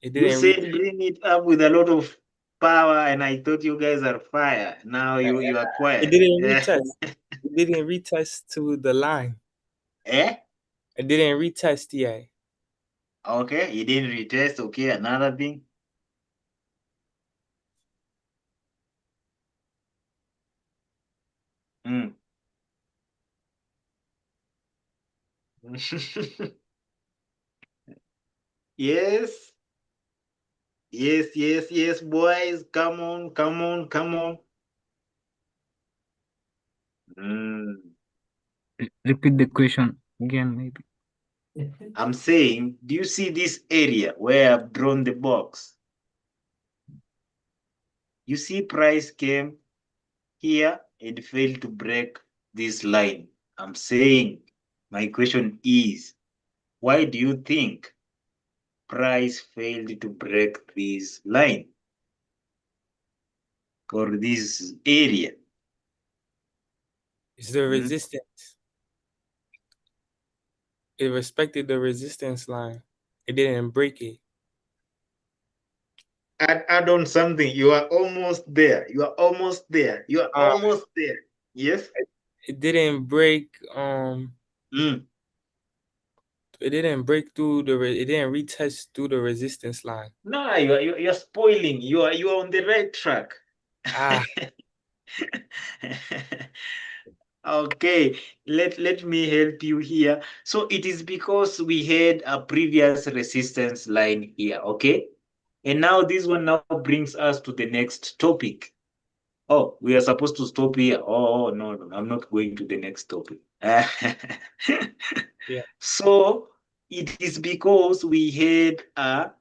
It you didn't said retest. bring it up with a lot of power, and I thought you guys are fire. Now you are It quiet. didn't retest. It didn't retest to the line. Eh? It didn't retest yet. Okay, you didn't retest. Okay, another thing. Mm. Yes, yes, boys. Come on, come on, come on. Mm. Repeat the question again, maybe. I'm saying, do you see this area where I've drawn the box? You see price came here and failed to break this line. I'm saying, my question is, why do you think price failed to break this line or this area? It's the Hmm? resistance. It respected the resistance line. It didn't break it. Add on something. You are almost there. You are almost there. You are Uh, almost there. Yes? it didn't break. Mm. It didn't break through it didn't retest through the resistance line. No, you're spoiling. You are on the right track. Ah, Okay, let me help you here. So it is because we had a previous resistance line here, okay? And now this one now brings us to the next topic. Oh, we are supposed to stop here. Oh, no, I'm not going to the next topic. Yeah. So it is because we had a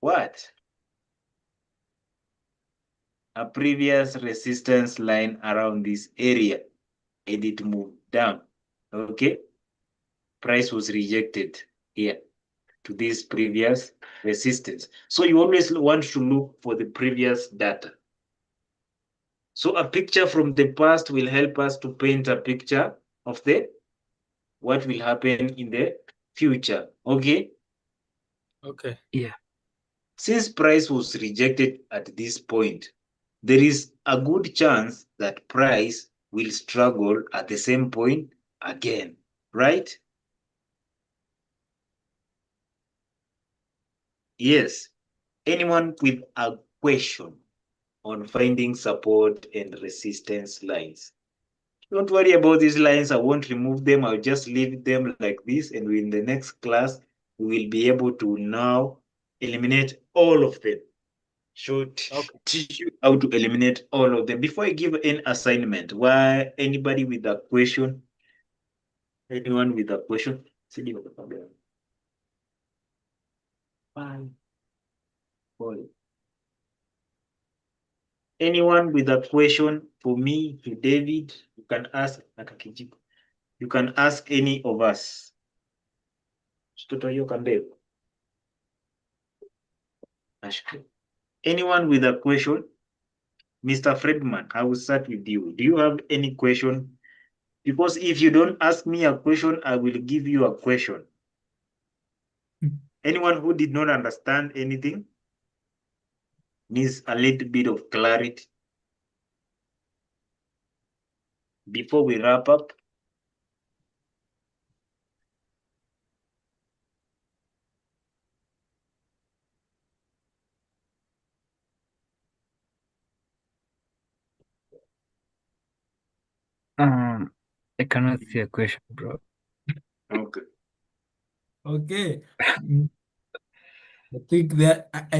what? A previous resistance line around this area and it moved down. Okay. Price was rejected here to this previous resistance. So you always want to look for the previous data. So a picture from the past will help us to paint a picture of the what will happen in the future. Okay. Okay. Yeah. Since price was rejected at this point, there is a good chance that price will struggle at the same point again, right? Yes. Anyone with a question on finding support and resistance lines? Don't worry about these lines. I won't remove them. I'll just leave them like this. And in the next class, we will be able to now eliminate all of them. Should Okay. teach you how to eliminate all of them. Before I give an assignment, why anybody with a question? Anyone with a question? Five, four. Anyone with a question for me, to David, you can ask. You can ask any of us. Anyone with a question? Mr. Friedman, I will start with you. Do you have any question? Because if you don't ask me a question, I will give you a question. Anyone who did not understand anything needs a little bit of clarity before we wrap up. I cannot see a question, bro. Okay. Okay. I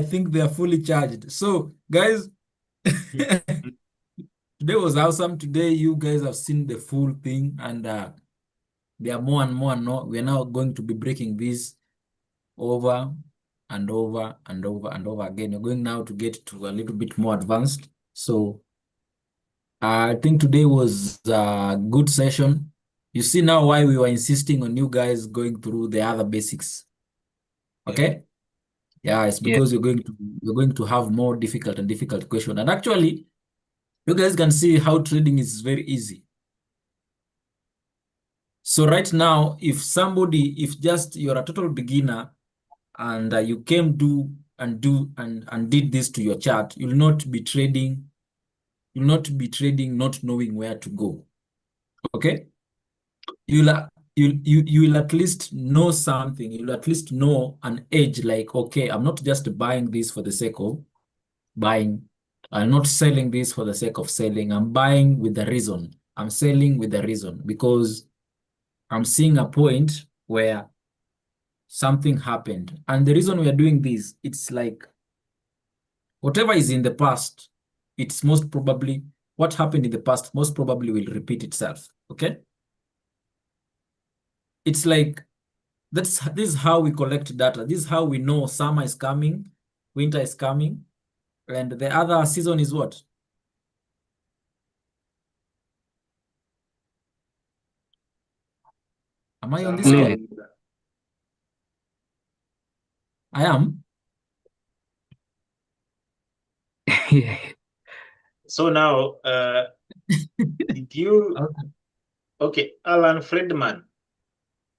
think they're fully charged. So, guys, today was awesome. Today, you guys have seen the full thing, and there are more and more and more. We're now going to be breaking this over and over and over and over again. We're going now to get to a little bit more advanced. So, I think today was a good session. You see now why we were insisting on you guys going through the other basics. Okay? Yeah, it's Yeah. because you're going to have more difficult and difficult question. And actually, you guys can see how trading is very easy. So right now, if just you're a total beginner and you came and did this to your chart, you'll not be trading not knowing where to go. Okay? You will at least know something. You'll at least know an edge, like, okay, I'm not just buying this for the sake of buying. I'm not selling this for the sake of selling. I'm buying with the reason. I'm selling with the reason because I'm seeing a point where something happened. And the reason we are doing this, it's like whatever is in the past, it's most probably what happened in the past most probably will repeat itself. Okay? It's like this is how we collect data. This is how we know summer is coming, winter is coming, and the other season is what? Am I on this Leave call? I am. Yeah. So now, did you? Okay, Alan Friedman.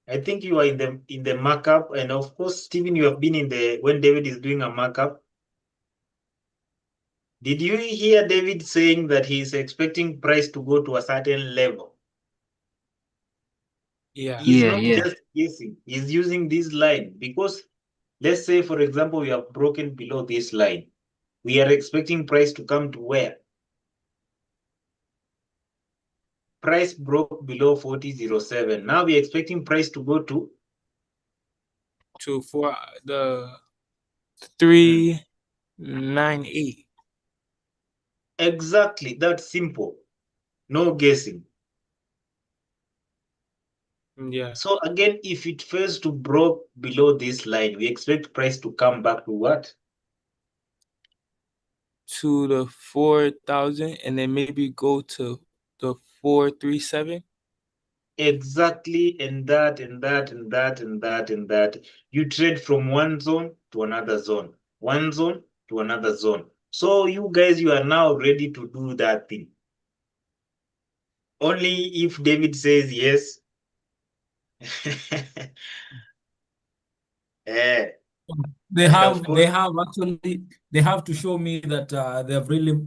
I think you are in the markup, and of course, Stephen, you have been in the when David is doing a markup. Did you hear David saying that he is expecting price to go to a certain level? Yeah. He's Yeah, not yeah. just guessing. He's using this line because, let's say, for example, we have broken below this line. We are expecting price to come to where? price broke below 40.07. Now we're expecting price to go to for the 398. exactly that simple. No guessing. Yeah, So again, if it fails to broke below this line, we expect price to come back to what? to the 4,000, and then maybe go to the 437. Exactly, and that, and that, and that, and that, and that. You trade from one zone to another zone, one zone to another zone. So you guys, you are now ready to do that thing. Only if David says yes. Eh, They and of have course, they have to show me that they have really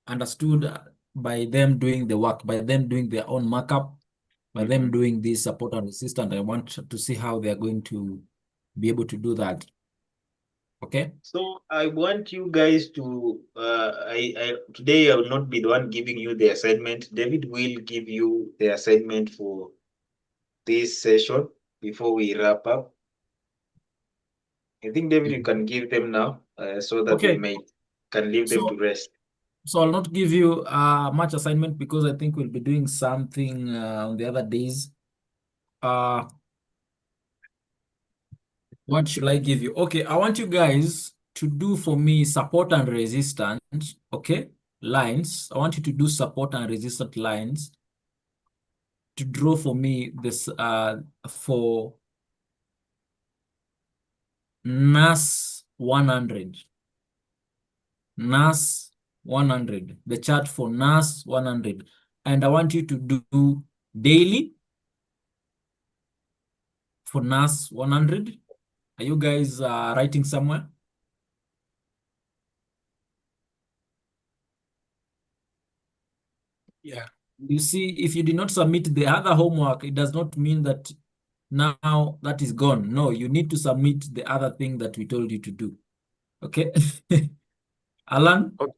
understood by them doing the work, by them doing their own markup, by them doing this support and resistance. I want to see how they are going to be able to do that. Okay. so I want you guys to I today I will not be the one giving you the assignment. David will give you the assignment for this session before we wrap up. I think David, you can give them now, so that we Okay. can leave them to rest. So I'll not give you much assignment because I think we'll be doing something on the other days. What should I give you? Okay, I want you guys to do for me support and resistance, okay? Lines. I want you to do support and resistance lines to draw for me this for NAS 100. NAS 100. The chart for NAS 100. And I want you to do daily for NAS 100. Are you guys writing somewhere? Yeah. You see, if you did not submit the other homework, it does not mean that now that is gone. No, you need to submit the other thing that we told you to do. Okay? Alan? Okay.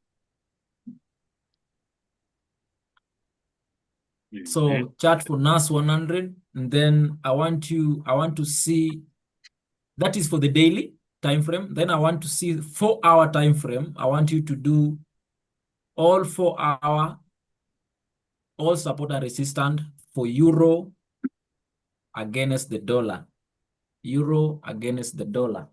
So chart for NAS 100, and then I want to see, that is for the daily time frame. Then I want to see 4-hour time frame. I want you to do all 4-hour, all support and resistance for euro against the dollar. Euro against the dollar.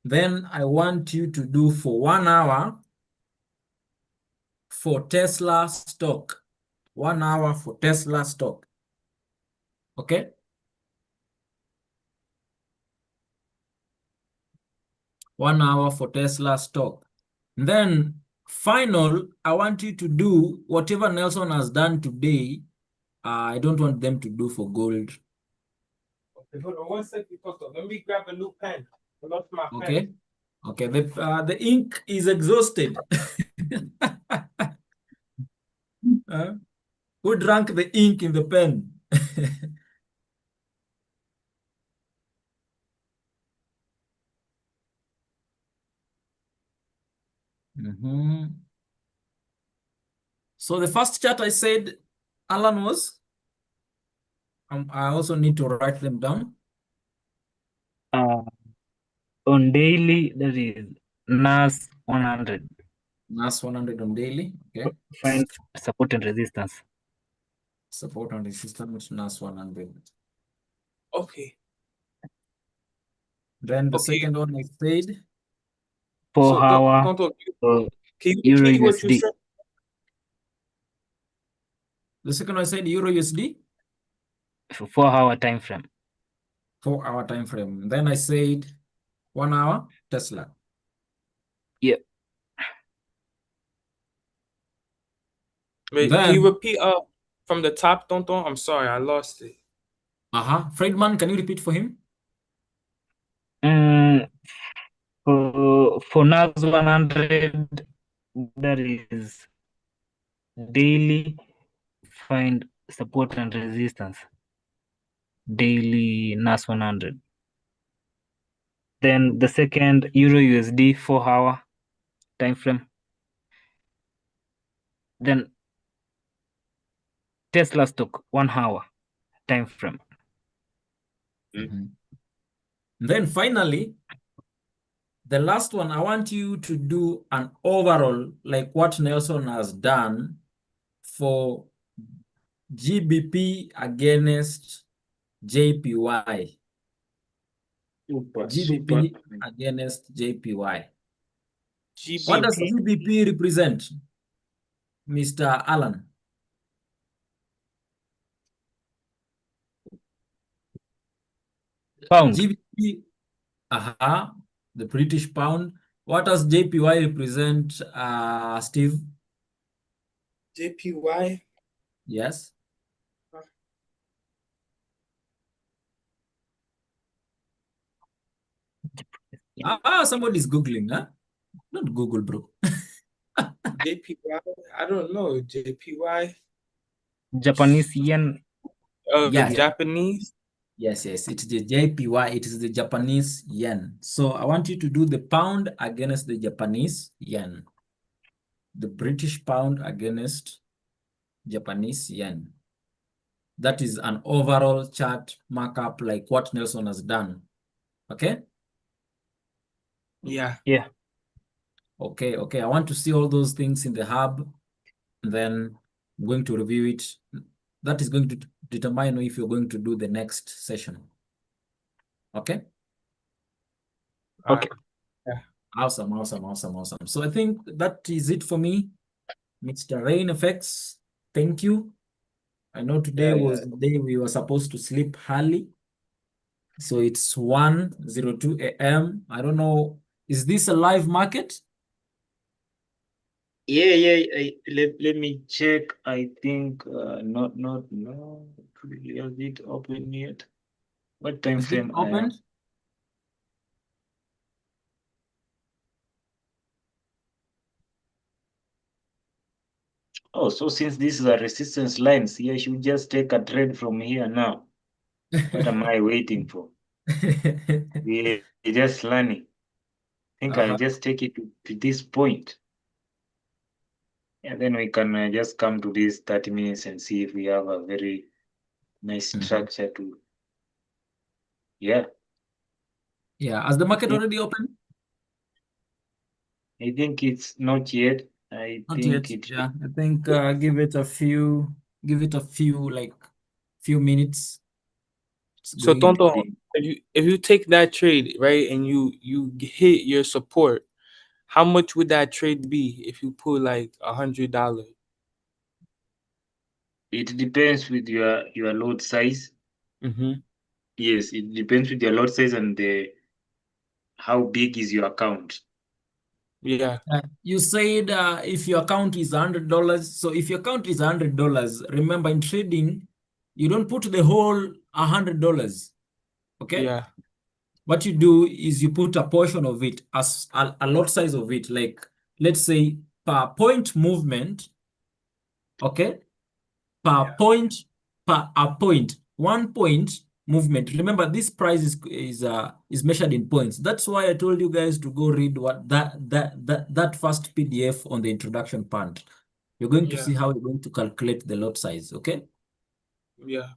Then I want you to do for 1 hour for Tesla stock. 1 hour for Tesla stock. Okay? One hour for Tesla stock. Then final, I want you to do whatever Nelson has done today. I don't want them to do for gold. Okay, hold on 1 second, Coco. Let me grab a new pen. I lost my pen. Okay? Okay, the ink is exhausted. Who drank the ink in the pen? So the first chart I said, Alan, was? I also need to write them down. On daily, that is NAS 100. NAS 100 on daily. Okay. Find support and resistance. Support and resistance with NAS 100. Okay. Then the Okay. second one I said. 4-hour. Tonto, So can you Euro repeat what you USD. said? The second one I said Euro USD. 4-hour time frame. 4-hour time frame. Then I said 1 hour Tesla. Yep. Wait, Then, can you repeat from the top, Tonto? I'm sorry, I lost it. Friedman, can you repeat for him? For NAS 100, that is daily, find support and resistance. Daily NAS 100. Then the second Euro USD 4-hour time frame. Then Tesla stock 1 hour time frame. Then finally, the last one, I want you to do an overall, like what Nelson has done for GBP against JPY. GBP against JPY. What does GBP represent, Mr. Alan? Pound. GBP, the British pound. What does JPY represent, Steve? JPY. Yes. Somebody's Googling, huh? Not Google, bro. JPY. I don't know. JPY. Japanese yen. Yes. Japanese. Yes, it's the JPY. It is the Japanese yen. So I want you to do the pound against the Japanese yen. The British pound against Japanese yen. That is an overall chart markup like what Nelson has done. Okay? Yeah. Yeah. Okay. I want to see all those things in the hub. And then I'm going to review it. That is going to determine if you're going to do the next session. Okay? Okay. Yeah. Awesome. So I think that is it for me. Mr. Rain Effects, thank you. I know today was the day we were supposed to sleep early. So it's 1:02 a.m. I don't know. Is this a live market? Yeah. Let me check. I think not really has it open yet. What time Is it frame I am? opened? Oh, so since this is a resistance line, see, I should just take a trade from here now. What am I waiting for? We're just learning. I think I'll just take it to this point. And then we can just come to these 30 minutes and see if we have a very nice structure to. Yeah. Yeah. Has the market already opened? I think it's not yet. I Not think yet. it. Yeah. I think give it a few like few minutes. It's So going to Tonto, be. if you take that trade, right, and you hit your support, how much would that trade be if you put like $100? It depends with your load size. Yes, it depends with your lot size and how big is your account. Yeah. You said if your account is $100. So if your account is $100, remember in trading, you don't put the whole $100. Okay. Yeah. What you do is you put a portion of it as a lot size of it, like let's say per point movement. Okay. Per point, per a point, 1 point movement. Remember, this price is measured in points. That's why I told you guys to go read what that first PDF on the introduction part. You're going to see how you're going to calculate the lot size. Okay. Yeah.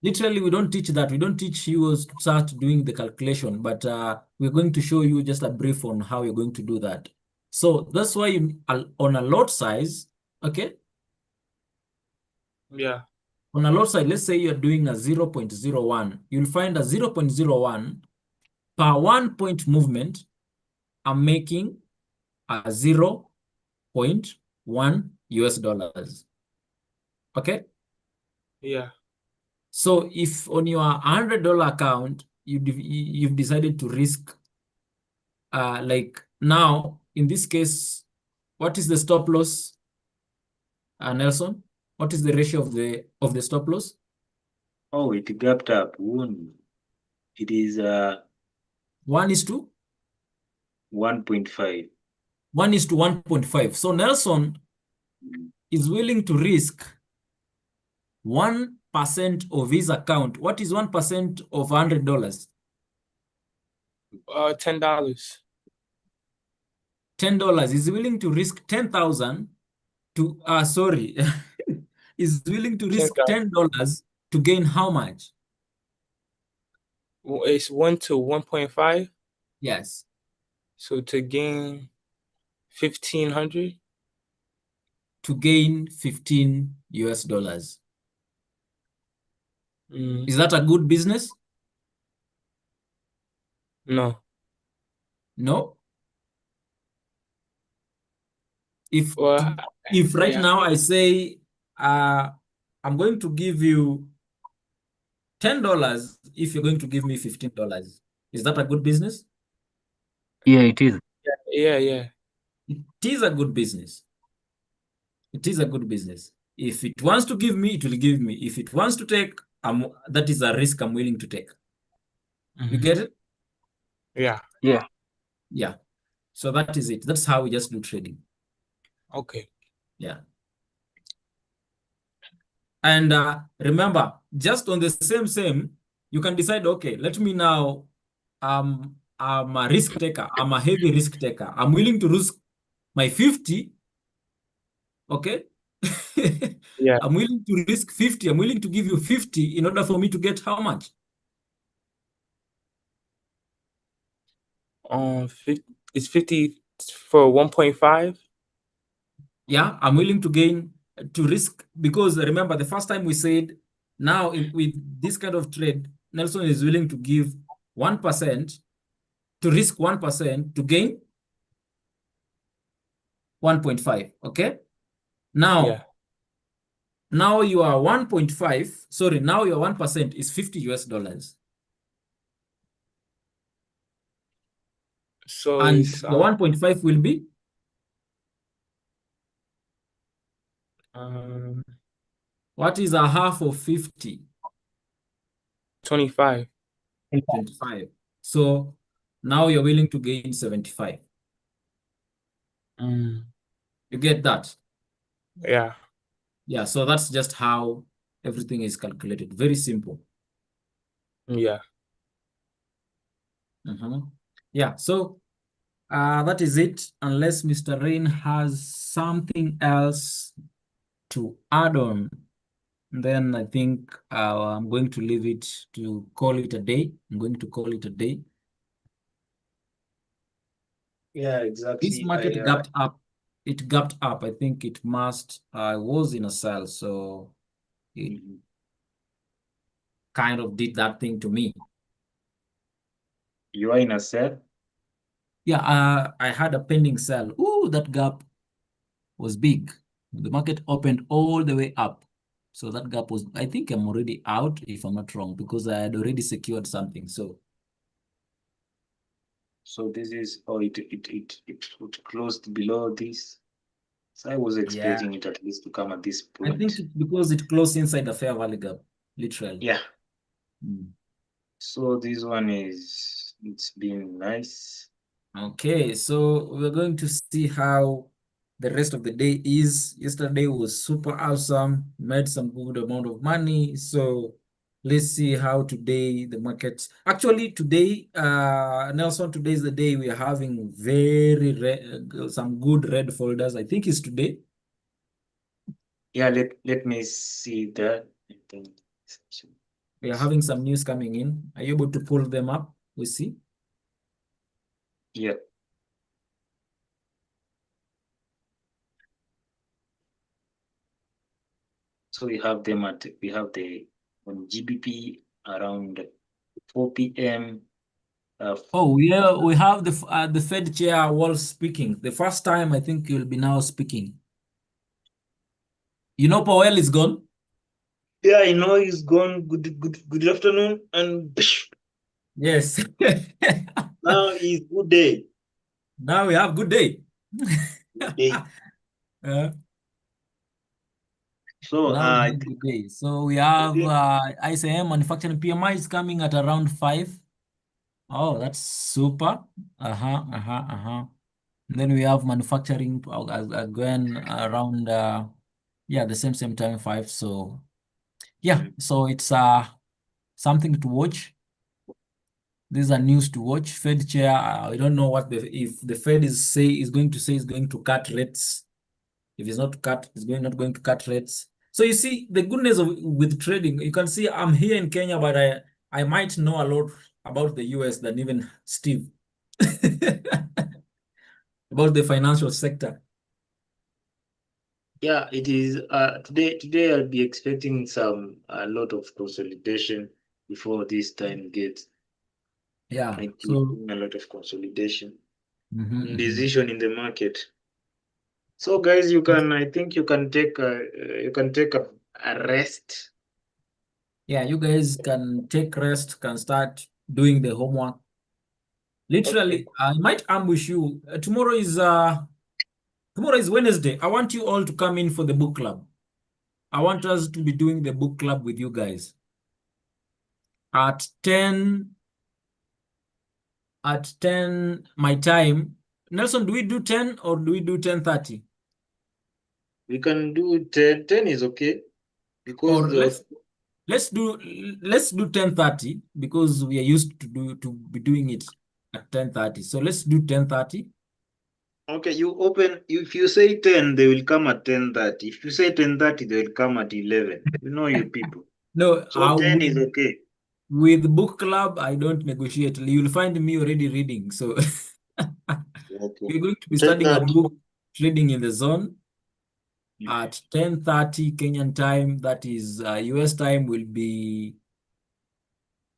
Literally, we don't teach that. We don't teach you to start doing the calculation, but we're going to show you just a brief on how you're going to do that. So that's why on a lot size, okay. Yeah. On a lot side, let's say you're doing a 0.01. You'll find a 0.01 per 1 point movement. I'm making a 0.1 US dollars. Okay. Yeah. So if on your $100 account, you've decided to risk, like now, in this case, what is the stop loss, Nelson? What is the ratio of the stop loss? Oh, it gapped up. It is 1:1.5. 1:1.5. So Nelson is willing to risk 1% of his account. What is 1% of $100? $10. $10. He's willing to risk 10,000 to sorry, is willing to risk $10. $10 to gain how much? Well, it's 1 to 1.5. Yes. So to gain 1,500. To gain 15 US dollars. Is that a good business? No. No. If Well, right yeah. now I say I'm going to give you $10 if you're going to give me $15, is that a good business? Yeah, it is. Yeah. It is a good business. It is a good business. If it wants to give me, it will give me. If it wants to take, that is a risk I'm willing to take. You get it? Yeah. Yeah. Yeah. So that is it. That's how we just do trading. Okay. Yeah. And remember, just on the same, you can decide, okay, let me now, I'm a risk taker. I'm a heavy risk taker. I'm willing to risk my 50. Okay. Yeah. I'm willing to risk 50. I'm willing to give you 50 in order for me to get how much? It's 50 for 1.5. Yeah, I'm willing to risk, because remember the first time we said, now with this kind of trade, Nelson is willing to give 1%, to risk 1% to gain 1.5. Okay. Now, Yeah. now you are 1.5. Sorry, now your 1% is 50 US dollars. So And it's the 1.5 will be what is a half of 50? 25. 25. So now you're willing to gain 75. You get that? Yeah. Yeah, so that's just how everything is calculated. Very simple. Yeah. Yeah, so that is it. Unless Mr. Rain has something else to add on, then I think I'm going to leave it to call it a day. I'm going to call it a day. Yeah, exactly. This market gapped up. It gapped up. I think it must. I was in a sell, so it kind of did that thing to me. You are in a sell? Yeah, I had a pending sell. Ooh, that gap was big. The market opened all the way up. So that gap was, I think I'm already out, if I'm not wrong, because I had already secured something. So this is, it closed below this. So I was expecting it at least to come at this point. I think it's because it closed inside the fair value gap, literally. Yeah. So this one it's been nice. Okay, so we're going to see how the rest of the day is. Yesterday was super awesome, made some good amount of money. So let's see how today the markets. Actually, today, Nelson, today is the day we are having some good red folders. I think it's today. Yeah, let me see that. We are having some news coming in. Are you able to pull them up? We see. Yeah. So we have them on GBP around 4 p.m. Oh yeah, we have the Fed chair Wall speaking. The first time I think you'll be now speaking. You know Powell is gone? Yeah, I know he's gone. Good afternoon. And yes. now is good day. Now we have good day. Good day. So good day. So we have ICM manufacturing PMI is coming at around 5. Oh, that's super. Then we have manufacturing going around the same time 5. So yeah, so it's something to watch. These are news to watch. Fed chair. I don't know what if the Fed is going to cut rates If it's not cut, it's not going to cut rates. So you see the goodness of with trading. You can see I'm here in Kenya, but I might know a lot about the US than even Steve about the financial sector. Yeah, it is. Today I'll be expecting a lot of consolidation before this time gets. Yeah. Like So a lot of consolidation, mhm. decision in the market. So guys, I think you can take a rest. Yeah, you guys can take rest, can start doing the homework. Literally, I might ambush you. Tomorrow is Wednesday. I want you all to come in for the book club. I want us to be doing the book club with you guys at 10 my time. Nelson, do we do 10 or do we do 10:30? We can do 10. 10 is okay because Or let's do 10:30 because we are used to be doing it at 10:30. So let's do 10:30. okay, you open. If you say 10, they will come at 10:30. If you say 10:30, they will come at 11. You know you people. No, So 10 is okay. with book club, I don't negotiate. You'll find me already reading. So Okay. we're going to be studying a 10:30. book, Trading in the Zone, at 10:30 Kenyan time. That is US time will be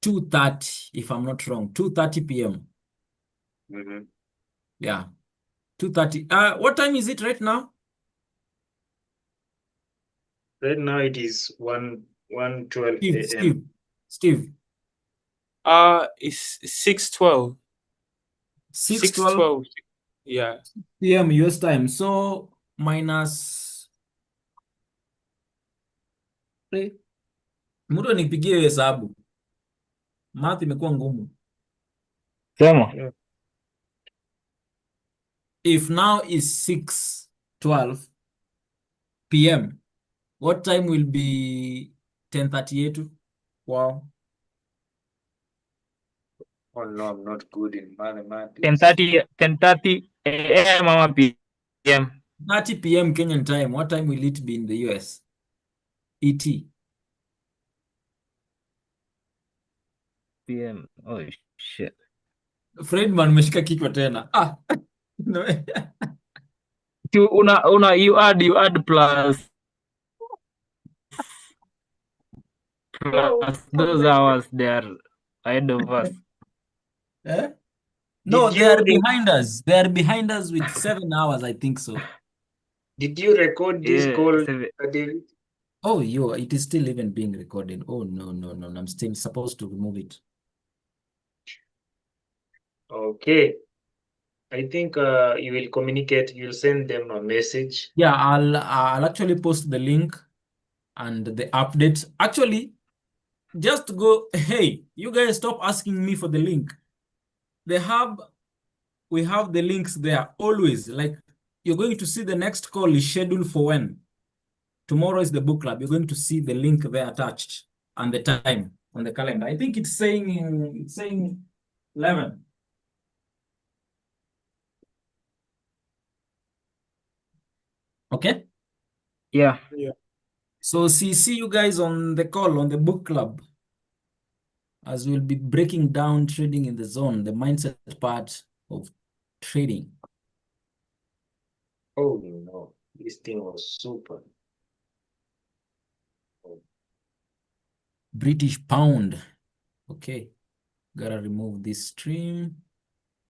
2:30, if I'm not wrong, 2:30 p.m. Mhm. Yeah, 2:30. What time is it right now? Right now it is 1:12 a.m. Steve, It's 6:12. 6:12 Yeah. p.m. US time. So minus mtu anipigie hesabu. Math imekuwa ngumu. Sema. Yeah. If now is 6:12 p.m., what time will be 10:38? Wow. Oh no, I'm not good in mathematics. 10:30 a.m. ama p.m. 30 p.m. Kenyan time. What time will it be in the US? ET. p.m. Oh shit. Fredman meshika kichwa tena. No. You add plus those hours they are ahead of us. Eh? No, Did they are you behind us. They are behind us with 7 hours, I think so. did you record this Yeah, call, 7. David? Oh, it is still even being recorded. Oh, no. I'm still supposed to remove it. Okay. I think you will communicate. You'll send them a message. Yeah, I'll actually post the link and the updates. Actually, just go, hey, you guys stop asking me for the link. We have the links there always. Like you're going to see the next call is scheduled for when? Tomorrow is the book club. You're going to see the link there attached and the time on the calendar. I think it's saying 11. Okay. Yeah. So see you guys on the call on the book club, as we'll be breaking down trading in the zone, the mindset part of trading. Oh no, this thing was super. British pound. Okay. Gotta remove this stream.